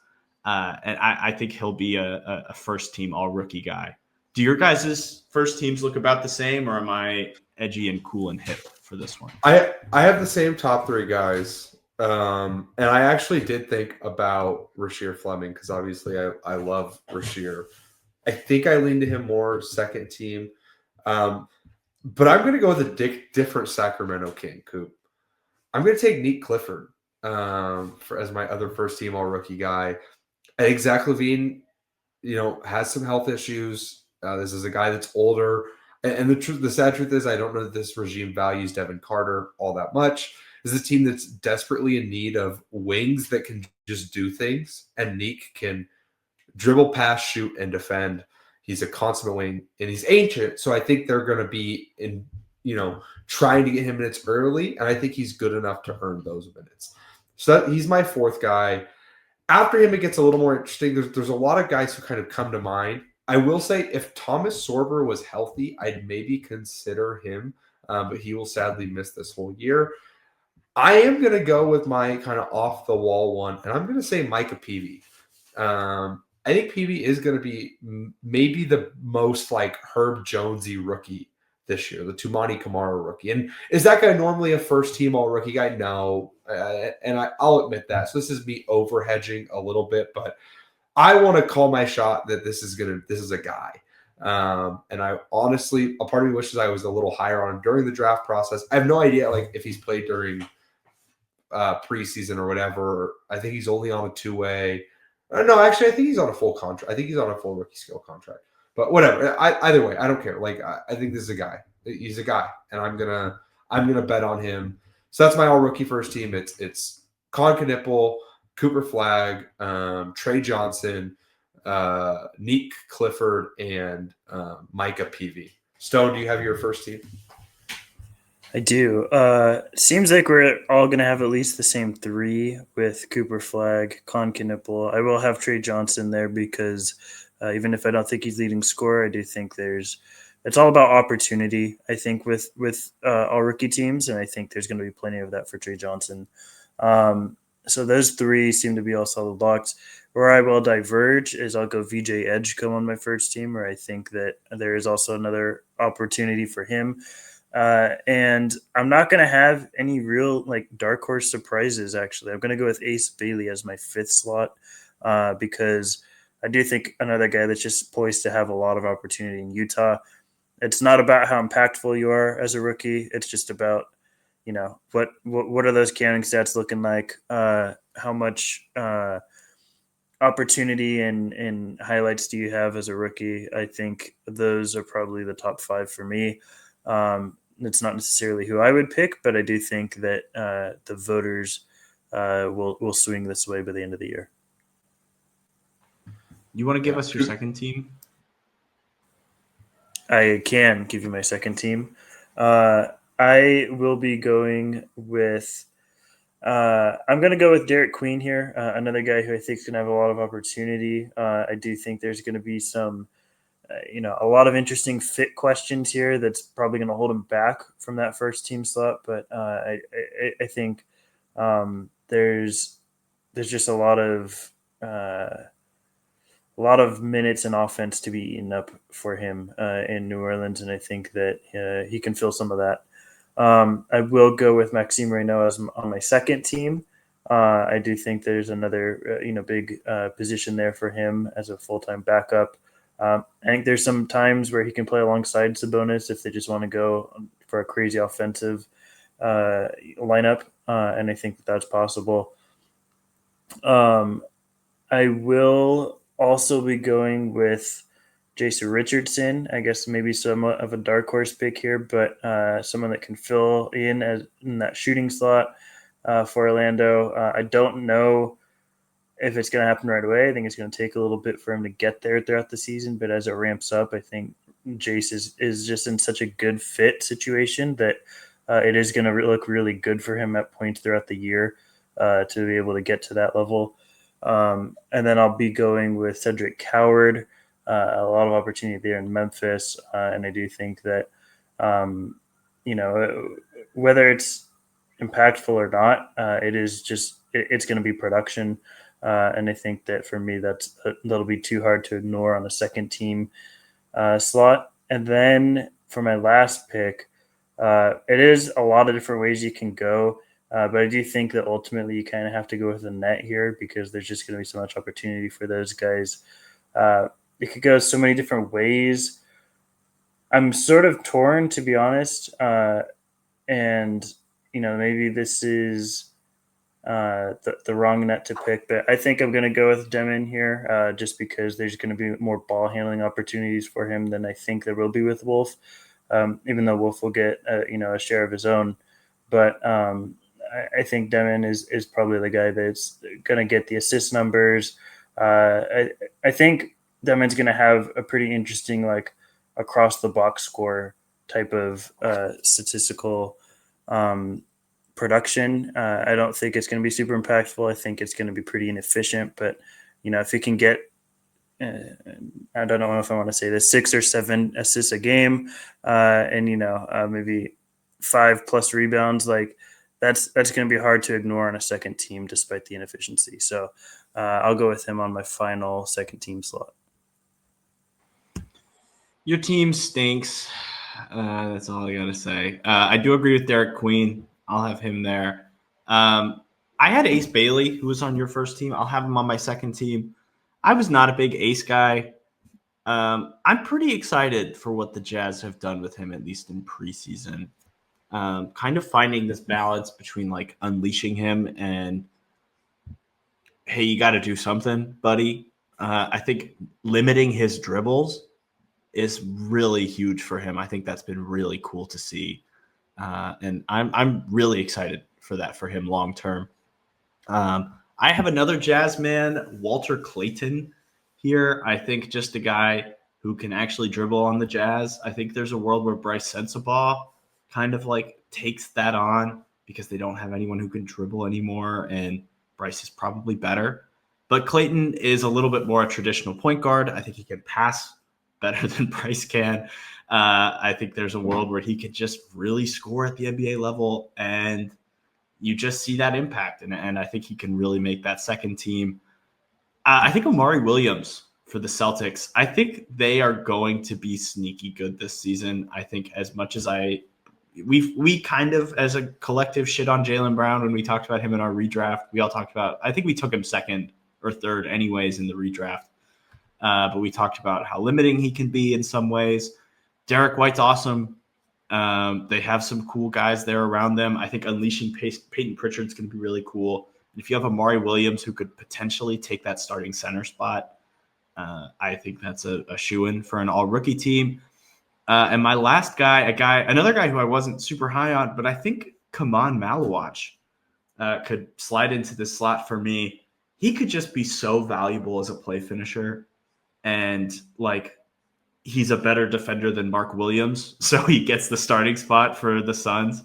And I think he'll be a first-team all-rookie guy. Do your guys' first teams look about the same, or am I edgy and cool and hip for this one? I have the same top three guys. And I actually did think about Rasheer Fleming because obviously I love Rasheer. I think I lean to him more second team. But I'm going to go with a different Sacramento King, Coop. I'm going to take Nick Clifford as my other first team all rookie guy. I think Zach LaVine, has some health issues. This is a guy that's older. And the sad truth is I don't know that this regime values Devin Carter all that much. This is a team that's desperately in need of wings that can just do things. And Nick can dribble, pass, shoot, and defend. He's a consummate wing, and he's ancient. So I think they're going to be trying to get him minutes early, and I think he's good enough to earn those minutes. So he's my fourth guy. After him, it gets a little more interesting. There's a lot of guys who kind of come to mind. I will say if Thomas Sorber was healthy, I'd maybe consider him, but he will sadly miss this whole year. I am going to go with my kind of off-the-wall one, and I'm going to say Micah Peavy. I think Peavy is going to be maybe the most like Herb Jonesy rookie this year, the Tumani Kamara rookie. And is that guy normally a first team all rookie guy? No. And I'll admit that. So this is me over hedging a little bit, but I want to call my shot that this is a guy. And I honestly, a part of me wishes I was a little higher on him during the draft process. I have no idea like if he's played during preseason or whatever. I think he's only on a two-way. No, actually, I think he's on a full contract. I think he's on a full rookie skill contract. But whatever. Either way, I don't care. Like I think this is a guy. He's a guy, and I'm gonna bet on him. So that's my all rookie first team. It's Con Knipple, Cooper Flagg, Trey Johnson, Nick Clifford, and Micah Peavy. Stone, do you have your first team? I do. Seems like we're all going to have at least the same three with Cooper Flagg, Con Knipple. I will have Trey Johnson there because even if I don't think he's leading scorer, I do think it's all about opportunity, I think, with all rookie teams, and I think there's going to be plenty of that for Trey Johnson. So those three seem to be all solid locks. Where I will diverge is I'll go VJ Edgecombe on my first team, where I think that there is also another opportunity for him. And I'm not going to have any real like dark horse surprises, actually. I'm going to go with Ace Bailey as my fifth slot because I do think another guy that's just poised to have a lot of opportunity in Utah. It's not about how impactful you are as a rookie. It's just about, what are those counting stats looking like? How much opportunity and highlights do you have as a rookie? I think those are probably the top five for me. It's not necessarily who I would pick, but I do think that the voters will swing this way by the end of the year. You want to give us your second team? I can give you my second team. I will be going with I'm going to go with Derek Queen here, another guy who I think is going to have a lot of opportunity. I do think there's going to be some a lot of interesting fit questions here that's probably going to hold him back from that first team slot. But I think there's just a lot of minutes and offense to be eaten up for him in New Orleans, and I think that he can fill some of that. I will go with Maxime Reynaud on my second team. I do think there's another big position there for him as a full-time backup. I think there's some times where he can play alongside Sabonis if they just want to go for a crazy offensive lineup, and I think that's possible. I will also be going with Jason Richardson. I guess maybe somewhat of a dark horse pick here, but someone that can fill in in that shooting slot. for Orlando. I don't know if it's going to happen right away. I think it's going to take a little bit for him to get there throughout the season. But as it ramps up, I think Jace is just in such a good fit situation that it is going to look really good for him at points throughout the year to be able to get to that level. And then I'll be going with Cedric Coward. A lot of opportunity there in Memphis, and I do think that whether it's impactful or not, it's going to be production. And I think that for me, that'll be too hard to ignore on a second team slot. And then for my last pick, it is a lot of different ways you can go. But I do think that ultimately you kind of have to go with the net here because there's just going to be so much opportunity for those guys. It could go so many different ways. I'm sort of torn, to be honest. And, maybe this is the wrong net to pick, but I think I'm going to go with Demon here just because there's going to be more ball handling opportunities for him than I think there will be with Wolf, even though Wolf will get a share of his own. But I think Demon is probably the guy that's going to get the assist numbers. I think Demon's going to have a pretty interesting across the box score type of statistical production. I don't think it's going to be super impactful. I think it's going to be pretty inefficient. But if he can get, I don't know if I want to say this, 6 or 7 assists a game, and maybe 5+ rebounds, that's going to be hard to ignore on a second team despite the inefficiency. So I'll go with him on my final second team slot. Your team stinks. That's all I got to say. I do agree with Derek Queen. I'll have him there. I had Ace Bailey, who was on your first team. I'll have him on my second team. I was not a big Ace guy. I'm pretty excited for what the Jazz have done with him, at least in preseason. Kind of finding this balance between unleashing him and, hey, you got to do something, buddy. I think limiting his dribbles is really huge for him. I think that's been really cool to see. And I'm really excited for that for him long term. I have another Jazz man, Walter Clayton, here. I think just a guy who can actually dribble on the Jazz. I think there's a world where Bryce Sensabaugh kind of takes that on because they don't have anyone who can dribble anymore, and Bryce is probably better. But Clayton is a little bit more a traditional point guard. I think he can pass better than Bryce can. I think there's a world where he could just really score at the NBA level, and you just see that impact. And I think he can really make that second team. I think Amari Williams for the Celtics, I think they are going to be sneaky good this season. I think as much as we kind of as a collective shit on Jaylen Brown when we talked about him in our redraft, we all talked about, I think we took him second or third anyways in the redraft. But we talked about how limiting he can be in some ways. Derek White's awesome. They have some cool guys there around them. I think unleashing Peyton Pritchard's going to be really cool. And if you have Amari Williams who could potentially take that starting center spot, I think that's a shoo-in for an all-rookie team. And my last guy, another guy who I wasn't super high on, but I think Kaman Malawach could slide into this slot for me. He could just be so valuable as a play finisher. And he's a better defender than Mark Williams, so he gets the starting spot for the Suns.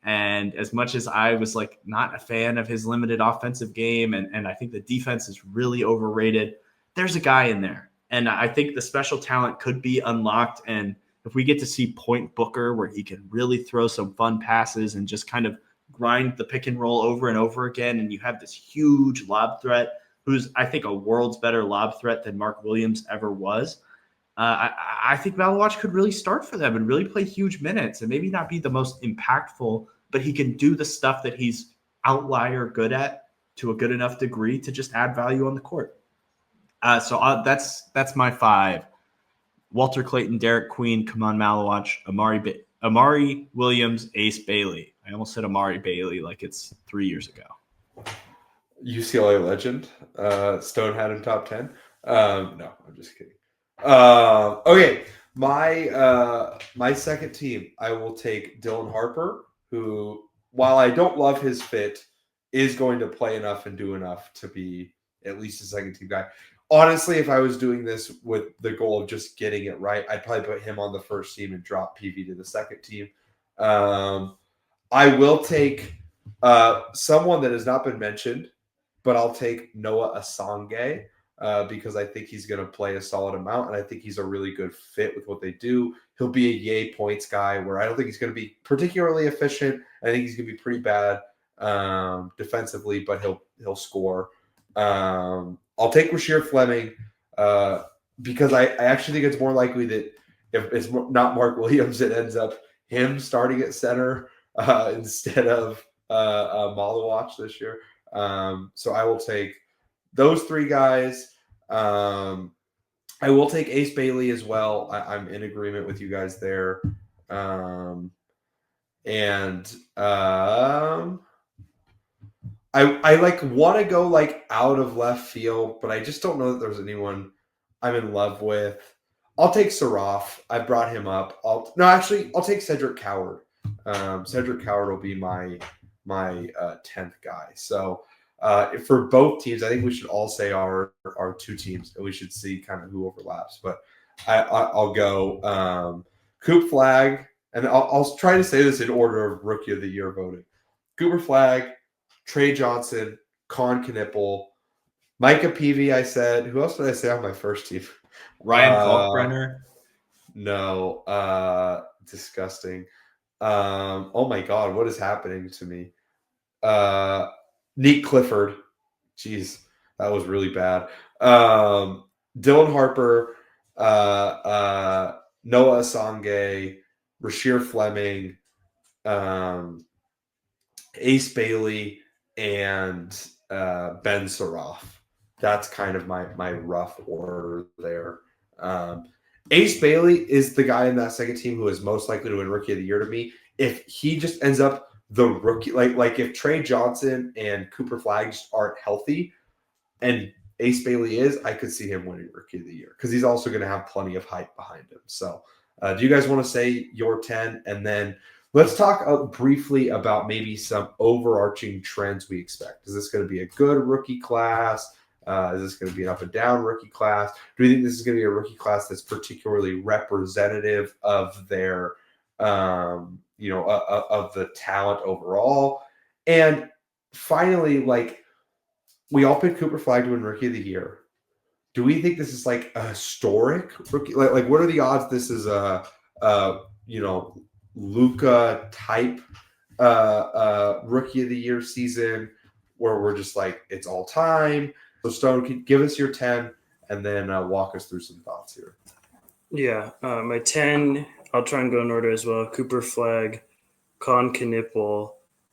And as much as I was not a fan of his limited offensive game, and I think the defense is really overrated, there's a guy in there. And I think the special talent could be unlocked. And if we get to see Point Booker, where he can really throw some fun passes and just kind of grind the pick and roll over and over again, and you have this huge lob threat, who's, I think, a world's better lob threat than Mark Williams ever was. I think Malawach could really start for them and really play huge minutes and maybe not be the most impactful, but he can do the stuff that he's outlier good at to a good enough degree to just add value on the court. So that's my 5. Walter Clayton, Derek Queen, Kaman Malawach, Amari Williams, Ace Bailey. I almost said Amari Bailey like it's 3 years ago. UCLA legend. Stone had him top 10. No, I'm just kidding. Okay, my second team, I will take Dylan Harper, who, while I don't love his fit is going to play enough and do enough to be at least a second team guy. Honestly, if I was doing this with the goal of just getting it right, I'd probably put him on the first team and drop PV to the second team. I will take someone that has not been mentioned, but I'll take Noah Asange because I think he's going to play a solid amount, and I think he's a really good fit with what they do. He'll be a yay points guy where I don't think he's going to be particularly efficient. I think he's going to be pretty bad defensively, but he'll score. I'll take Rasheer Fleming because I actually think it's more likely that if it's not Mark Williams, it ends up him starting at center instead of Malawach this year. So I will take those three guys. I will take Ace Bailey as well. I'm in agreement with you guys there. I like want to go like out of left field, but I just don't know that there's anyone I'm in love with. I'll take Saraf. I brought him up. I'll take Cedric Coward. Cedric Coward will be my 10th guy. So for both teams, I think we should all say our two teams, and we should see kind of who overlaps. But I'll go Coop Flag, and I'll try to say this in order of Rookie of the Year voting. Cooper Flag, Trey Johnson, Con Knipple, Micah Peavy. I said. Who else did I say on my first team? Ryan Kalkbrenner. No, disgusting. Oh my God, what is happening to me? Nick Clifford. Jeez, that was really bad. Dylan Harper, Noah Asange, Rasheer Fleming, Ace Bailey, and Ben Saraf. That's kind of my rough order there. Ace Bailey is the guy in that second team who is most likely to win Rookie of the Year to me. If he just ends up the rookie, like if Trey Johnson and Cooper Flag aren't healthy, and Ace Bailey is, I could see him winning Rookie of the Year because he's also going to have plenty of hype behind him. So, do you guys want to say your 10, and then let's talk briefly about maybe some overarching trends we expect? Is this going to be a good rookie class? Is this going to be an up and down rookie class? Do we think this is going to be a rookie class that's particularly representative of their, of the talent overall? And finally, like, we all picked Cooper Flag to win Rookie of the Year. Do we think this is like a historic rookie? Like what are the odds this is a Luka type Rookie of the Year season where we're just like it's all time? So Stone, give us your 10 and then walk us through some thoughts here. Yeah, my 10, I'll try and go in order as well. Cooper Flag, Con Knipple,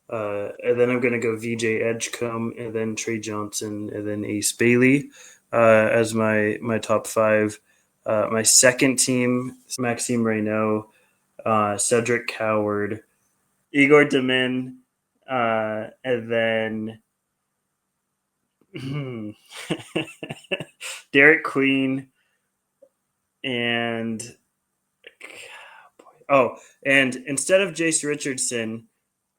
and then I'm going to go VJ Edgecombe, and then Trey Johnson, and then Ace Bailey as my top 5. My second team, Maxime Reynaud, Cedric Coward, Igor Demin, and then Derek Queen, and instead of Jace Richardson,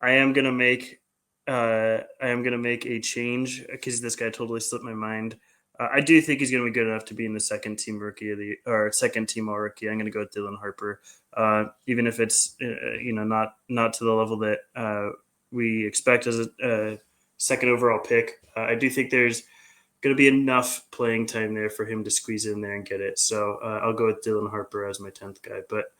I am gonna make a change because this guy totally slipped my mind. I do think he's gonna be good enough to be in the second team rookie of the or second team all rookie. I'm gonna go with Dylan Harper, even if it's not to the level that we expect as a second overall pick. I do think there's going to be enough playing time there for him to squeeze in there and get it. So I'll go with Dylan Harper as my 10th guy. But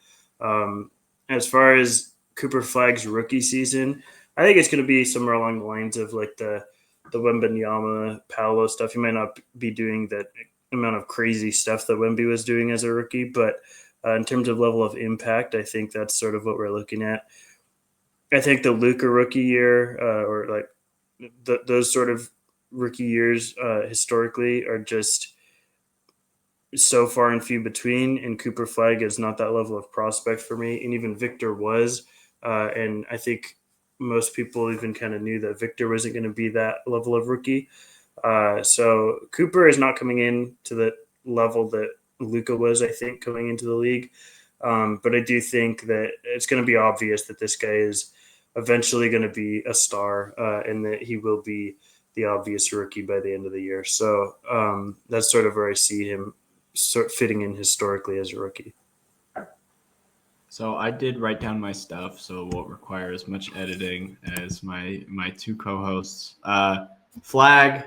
as far as Cooper Flag's rookie season, I think it's going to be somewhere along the lines of like the Wembanyama, Paolo stuff. He might not be doing that amount of crazy stuff that Wemby was doing as a rookie, but in terms of level of impact, I think that's sort of what we're looking at. I think the Luka rookie year or like those sort of rookie years historically are just so far and few between, and Cooper Flag is not that level of prospect for me, and even Victor was, and I think most people even kind of knew that Victor wasn't going to be that level of rookie. So Cooper is not coming in to the level that Luka was, I think, coming into the league. But I do think that it's going to be obvious that this guy is eventually going to be a star, and that he will be the obvious rookie by the end of the year. So that's sort of where I see him fitting in historically as a rookie. So I did write down my stuff, so it won't require as much editing as my two co-hosts. Flag,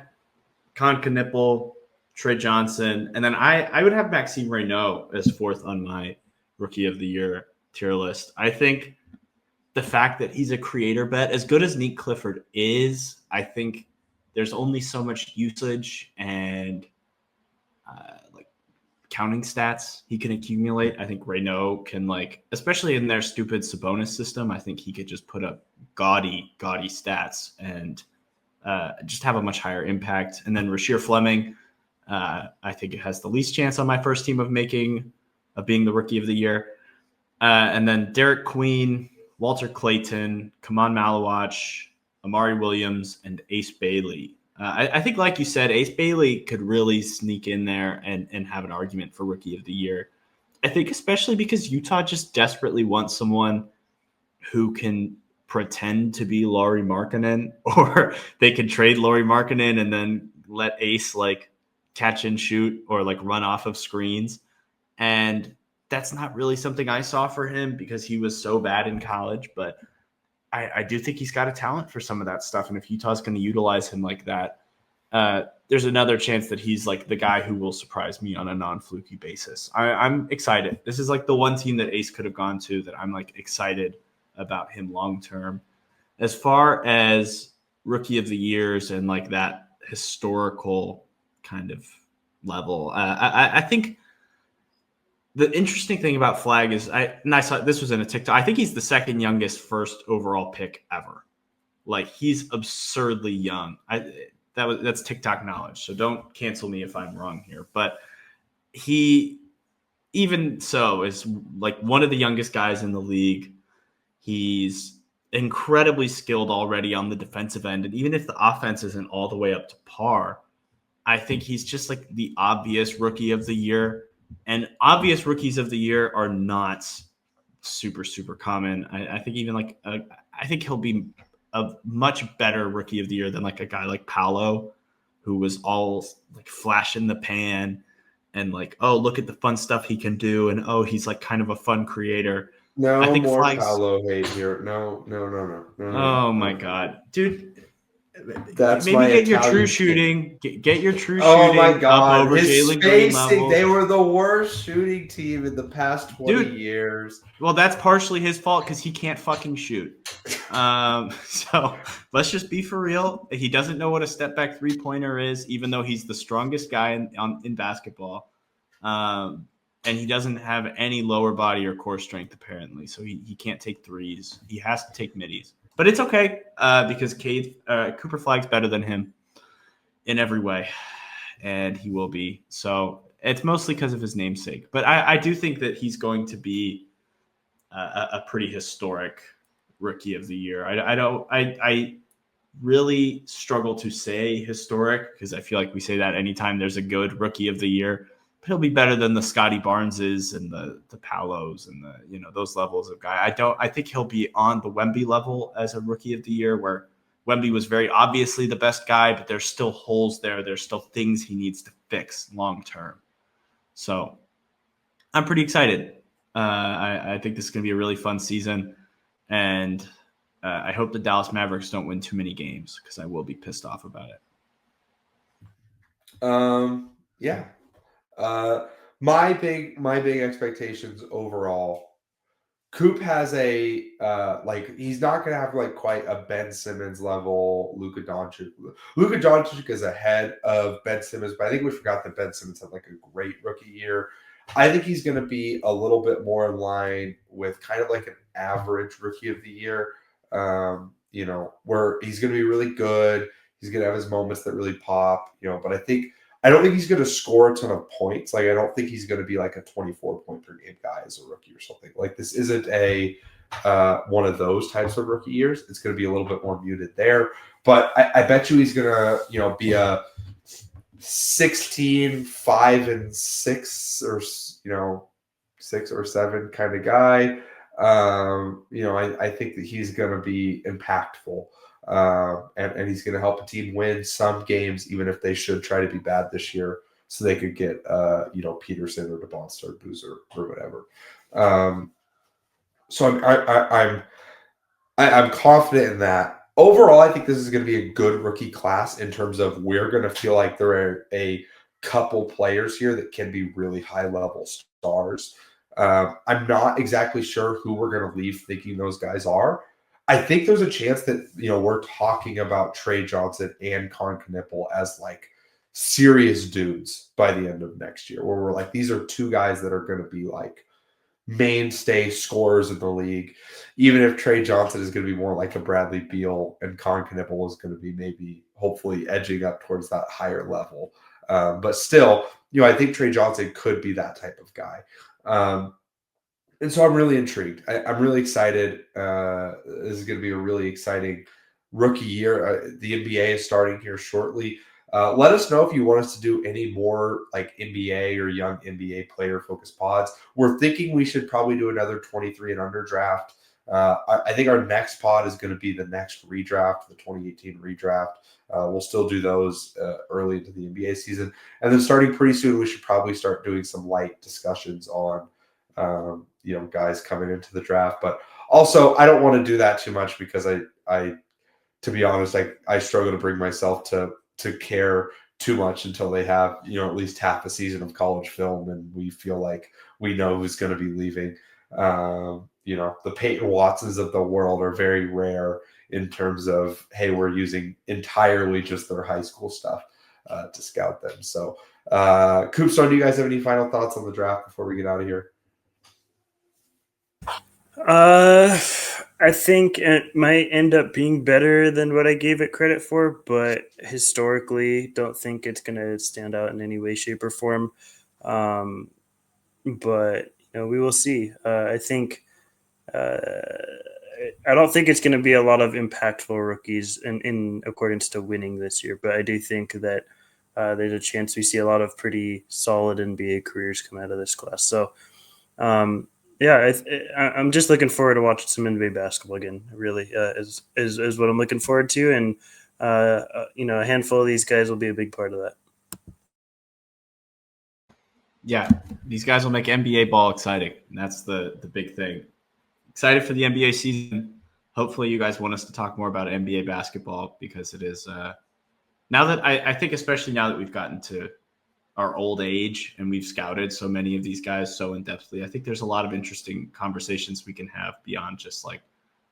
Nipple, Trey Johnson, and then I would have Maxime Reynaud as fourth on my Rookie of the Year tier list. I think the fact that he's a creator bet, as good as Nick Clifford is, I think there's only so much usage and like counting stats he can accumulate. I think Reynaud can, like, especially in their stupid Sabonis system, I think he could just put up gaudy stats and just have a much higher impact. And then Rasheer Fleming, I think it has the least chance on my first team of being the Rookie of the Year. And then Derek Queen, Walter Clayton, Kaman Malawach, Amari Williams, and Ace Bailey. I think, like you said, Ace Bailey could really sneak in there and have an argument for Rookie of the Year. I think especially because Utah just desperately wants someone who can pretend to be Lauri Markkanen, or they could trade Lauri Markkanen and then let Ace like catch and shoot or like run off of screens. And that's not really something I saw for him because he was so bad in college, but I do think he's got a talent for some of that stuff. And if Utah's going to utilize him like that, there's another chance that he's like the guy who will surprise me on a non-fluky basis. I'm excited. This is like the one team that Ace could have gone to that I'm like excited about him long-term. As far as Rookie of the Years and like that historical kind of level, I think the interesting thing about Flag is I saw this was in a TikTok. I think he's the second youngest first overall pick ever. Like, he's absurdly young. That's TikTok knowledge, so don't cancel me if I'm wrong here. But he, even so, is like one of the youngest guys in the league. He's incredibly skilled already on the defensive end, and even if the offense isn't all the way up to par, I think he's just like the obvious Rookie of the Year. And obvious Rookies of the Year are not super, super common. I think even like I think he'll be a much better Rookie of the Year than like a guy like Paolo, who was all like flash in the pan and like, oh, look at the fun stuff he can do, and oh, he's like kind of a fun creator. No, I think more Flag's... Paolo hate here. No. Oh my God, dude. That's maybe get your true shooting. Get your true shooting. Oh my God, up over his Jalen Green spacing. level. They were the worst shooting team in the past 20 years. Well, that's partially his fault because he can't fucking shoot. So let's just be for real. He doesn't know what a step back 3-pointer is, even though he's the strongest guy in basketball. And he doesn't have any lower body or core strength apparently, so he can't take threes. He has to take middies. But it's okay because Cooper Flag's better than him in every way, and he will be. So it's mostly because of his namesake. But I do think that he's going to be a pretty historic Rookie of the Year. I really struggle to say historic because I feel like we say that anytime there's a good Rookie of the Year. But he'll be better than the Scotty Barneses and the Palos and those levels of guy. I think he'll be on the Wemby level as a Rookie of the Year, where Wemby was very obviously the best guy, but there's still holes there. There's still things he needs to fix long term. So I'm pretty excited. I think this is going to be a really fun season, and I hope the Dallas Mavericks don't win too many games because I will be pissed off about it. Yeah. My big expectations overall. Coop has a he's not gonna have like quite a Ben Simmons level Luka Doncic. Luka Doncic is ahead of Ben Simmons, but I think we forgot that Ben Simmons had like a great rookie year. I think he's gonna be a little bit more in line with kind of like an average Rookie of the Year. Where he's gonna be really good. He's gonna have his moments that really pop, but I don't think he's going to score a ton of points. Like, I don't think he's going to be like a 24-point per game guy as a rookie or something. Like, this isn't a one of those types of rookie years. It's going to be a little bit more muted there. But I bet you he's going to, be a 16, 5, and 6 or, 6 or 7 kind of guy. I think that he's going to be impactful. And he's going to help a team win some games, even if they should try to be bad this year, so they could get Peterson or DeBonster or Boozer or whatever. So I'm confident in that. Overall, I think this is going to be a good rookie class in terms of we're going to feel like there are a couple players here that can be really high level stars. I'm not exactly sure who we're going to leave thinking those guys are. I think there's a chance that we're talking about Trey Johnson and Con Knipple as like serious dudes by the end of next year, where we're like, these are two guys that are going to be like mainstay scorers in the league, even if Trey Johnson is going to be more like a Bradley Beal and Con Knipple is going to be maybe hopefully edging up towards that higher level. But still, I think Trey Johnson could be that type of guy. And so I'm really intrigued. I'm really excited. This is going to be a really exciting rookie year. The NBA is starting here shortly. Let us know if you want us to do any more like NBA or young NBA player focused pods. We're thinking we should probably do another 23 and under draft. I think our next pod is going to be the next redraft, the 2018 redraft. We'll still do those early into the NBA season. And then starting pretty soon, we should probably start doing some light discussions on guys coming into the draft. But also, I don't want to do that too much because I to be honest, I struggle to bring myself to care too much until they have at least half a season of college film and we feel like we know who's going to be leaving. The Peyton Watsons of the world are very rare in terms of, hey, we're using entirely just their high school stuff to scout them. So Coop, do you guys have any final thoughts on the draft before we get out of here? I think it might end up being better than what I gave it credit for, but historically, don't think it's going to stand out in any way, shape, or form. But we will see. I think I don't think it's going to be a lot of impactful rookies in accordance to winning this year, but I do think that there's a chance we see a lot of pretty solid NBA careers come out of this class. So. I'm just looking forward to watching some NBA basketball again. Really, is what I'm looking forward to, and a handful of these guys will be a big part of that. Yeah, these guys will make NBA ball exciting. And that's the big thing. Excited for the NBA season. Hopefully, you guys want us to talk more about NBA basketball because it is now that I think, especially now that we've gotten to our old age and we've scouted so many of these guys so in-depthly, I think there's a lot of interesting conversations we can have beyond just like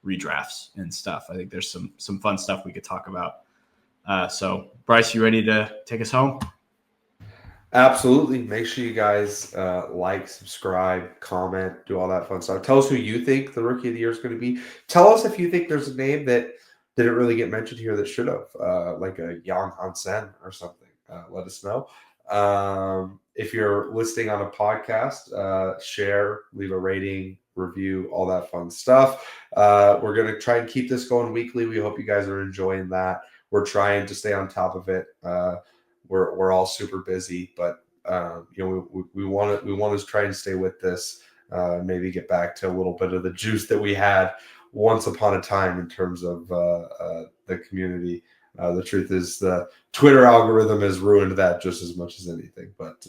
redrafts and stuff. I think there's some fun stuff we could talk about. So Bryce, you ready to take us home? Absolutely. Make sure you guys like, subscribe, comment, do all that fun stuff. Tell us who you think the rookie of the year is going to be. Tell us if you think there's a name that didn't really get mentioned here that should have, like a Yang Hansen or something. Let us know. If you're listening on a podcast, share, leave a rating, review, all that fun stuff. We're going to try and keep this going weekly. We hope you guys are enjoying that. We're trying to stay on top of it. We're all super busy, but we want to try and stay with this. Maybe get back to a little bit of the juice that we had once upon a time in terms of the community. The truth is the Twitter algorithm has ruined that just as much as anything. But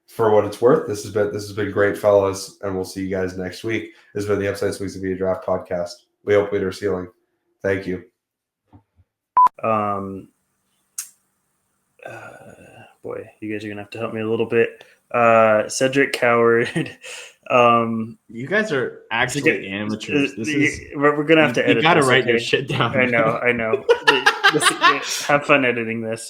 for what it's worth, this has been great, fellas, and we'll see you guys next week. This has been the Upside Swings of Media Draft podcast. We hope we hit our ceiling. Thank you. Boy, you guys are gonna have to help me a little bit. Cedric Coward. You guys are actually amateurs. We're gonna have to edit. You gotta write your shit down. I know. Have fun editing this.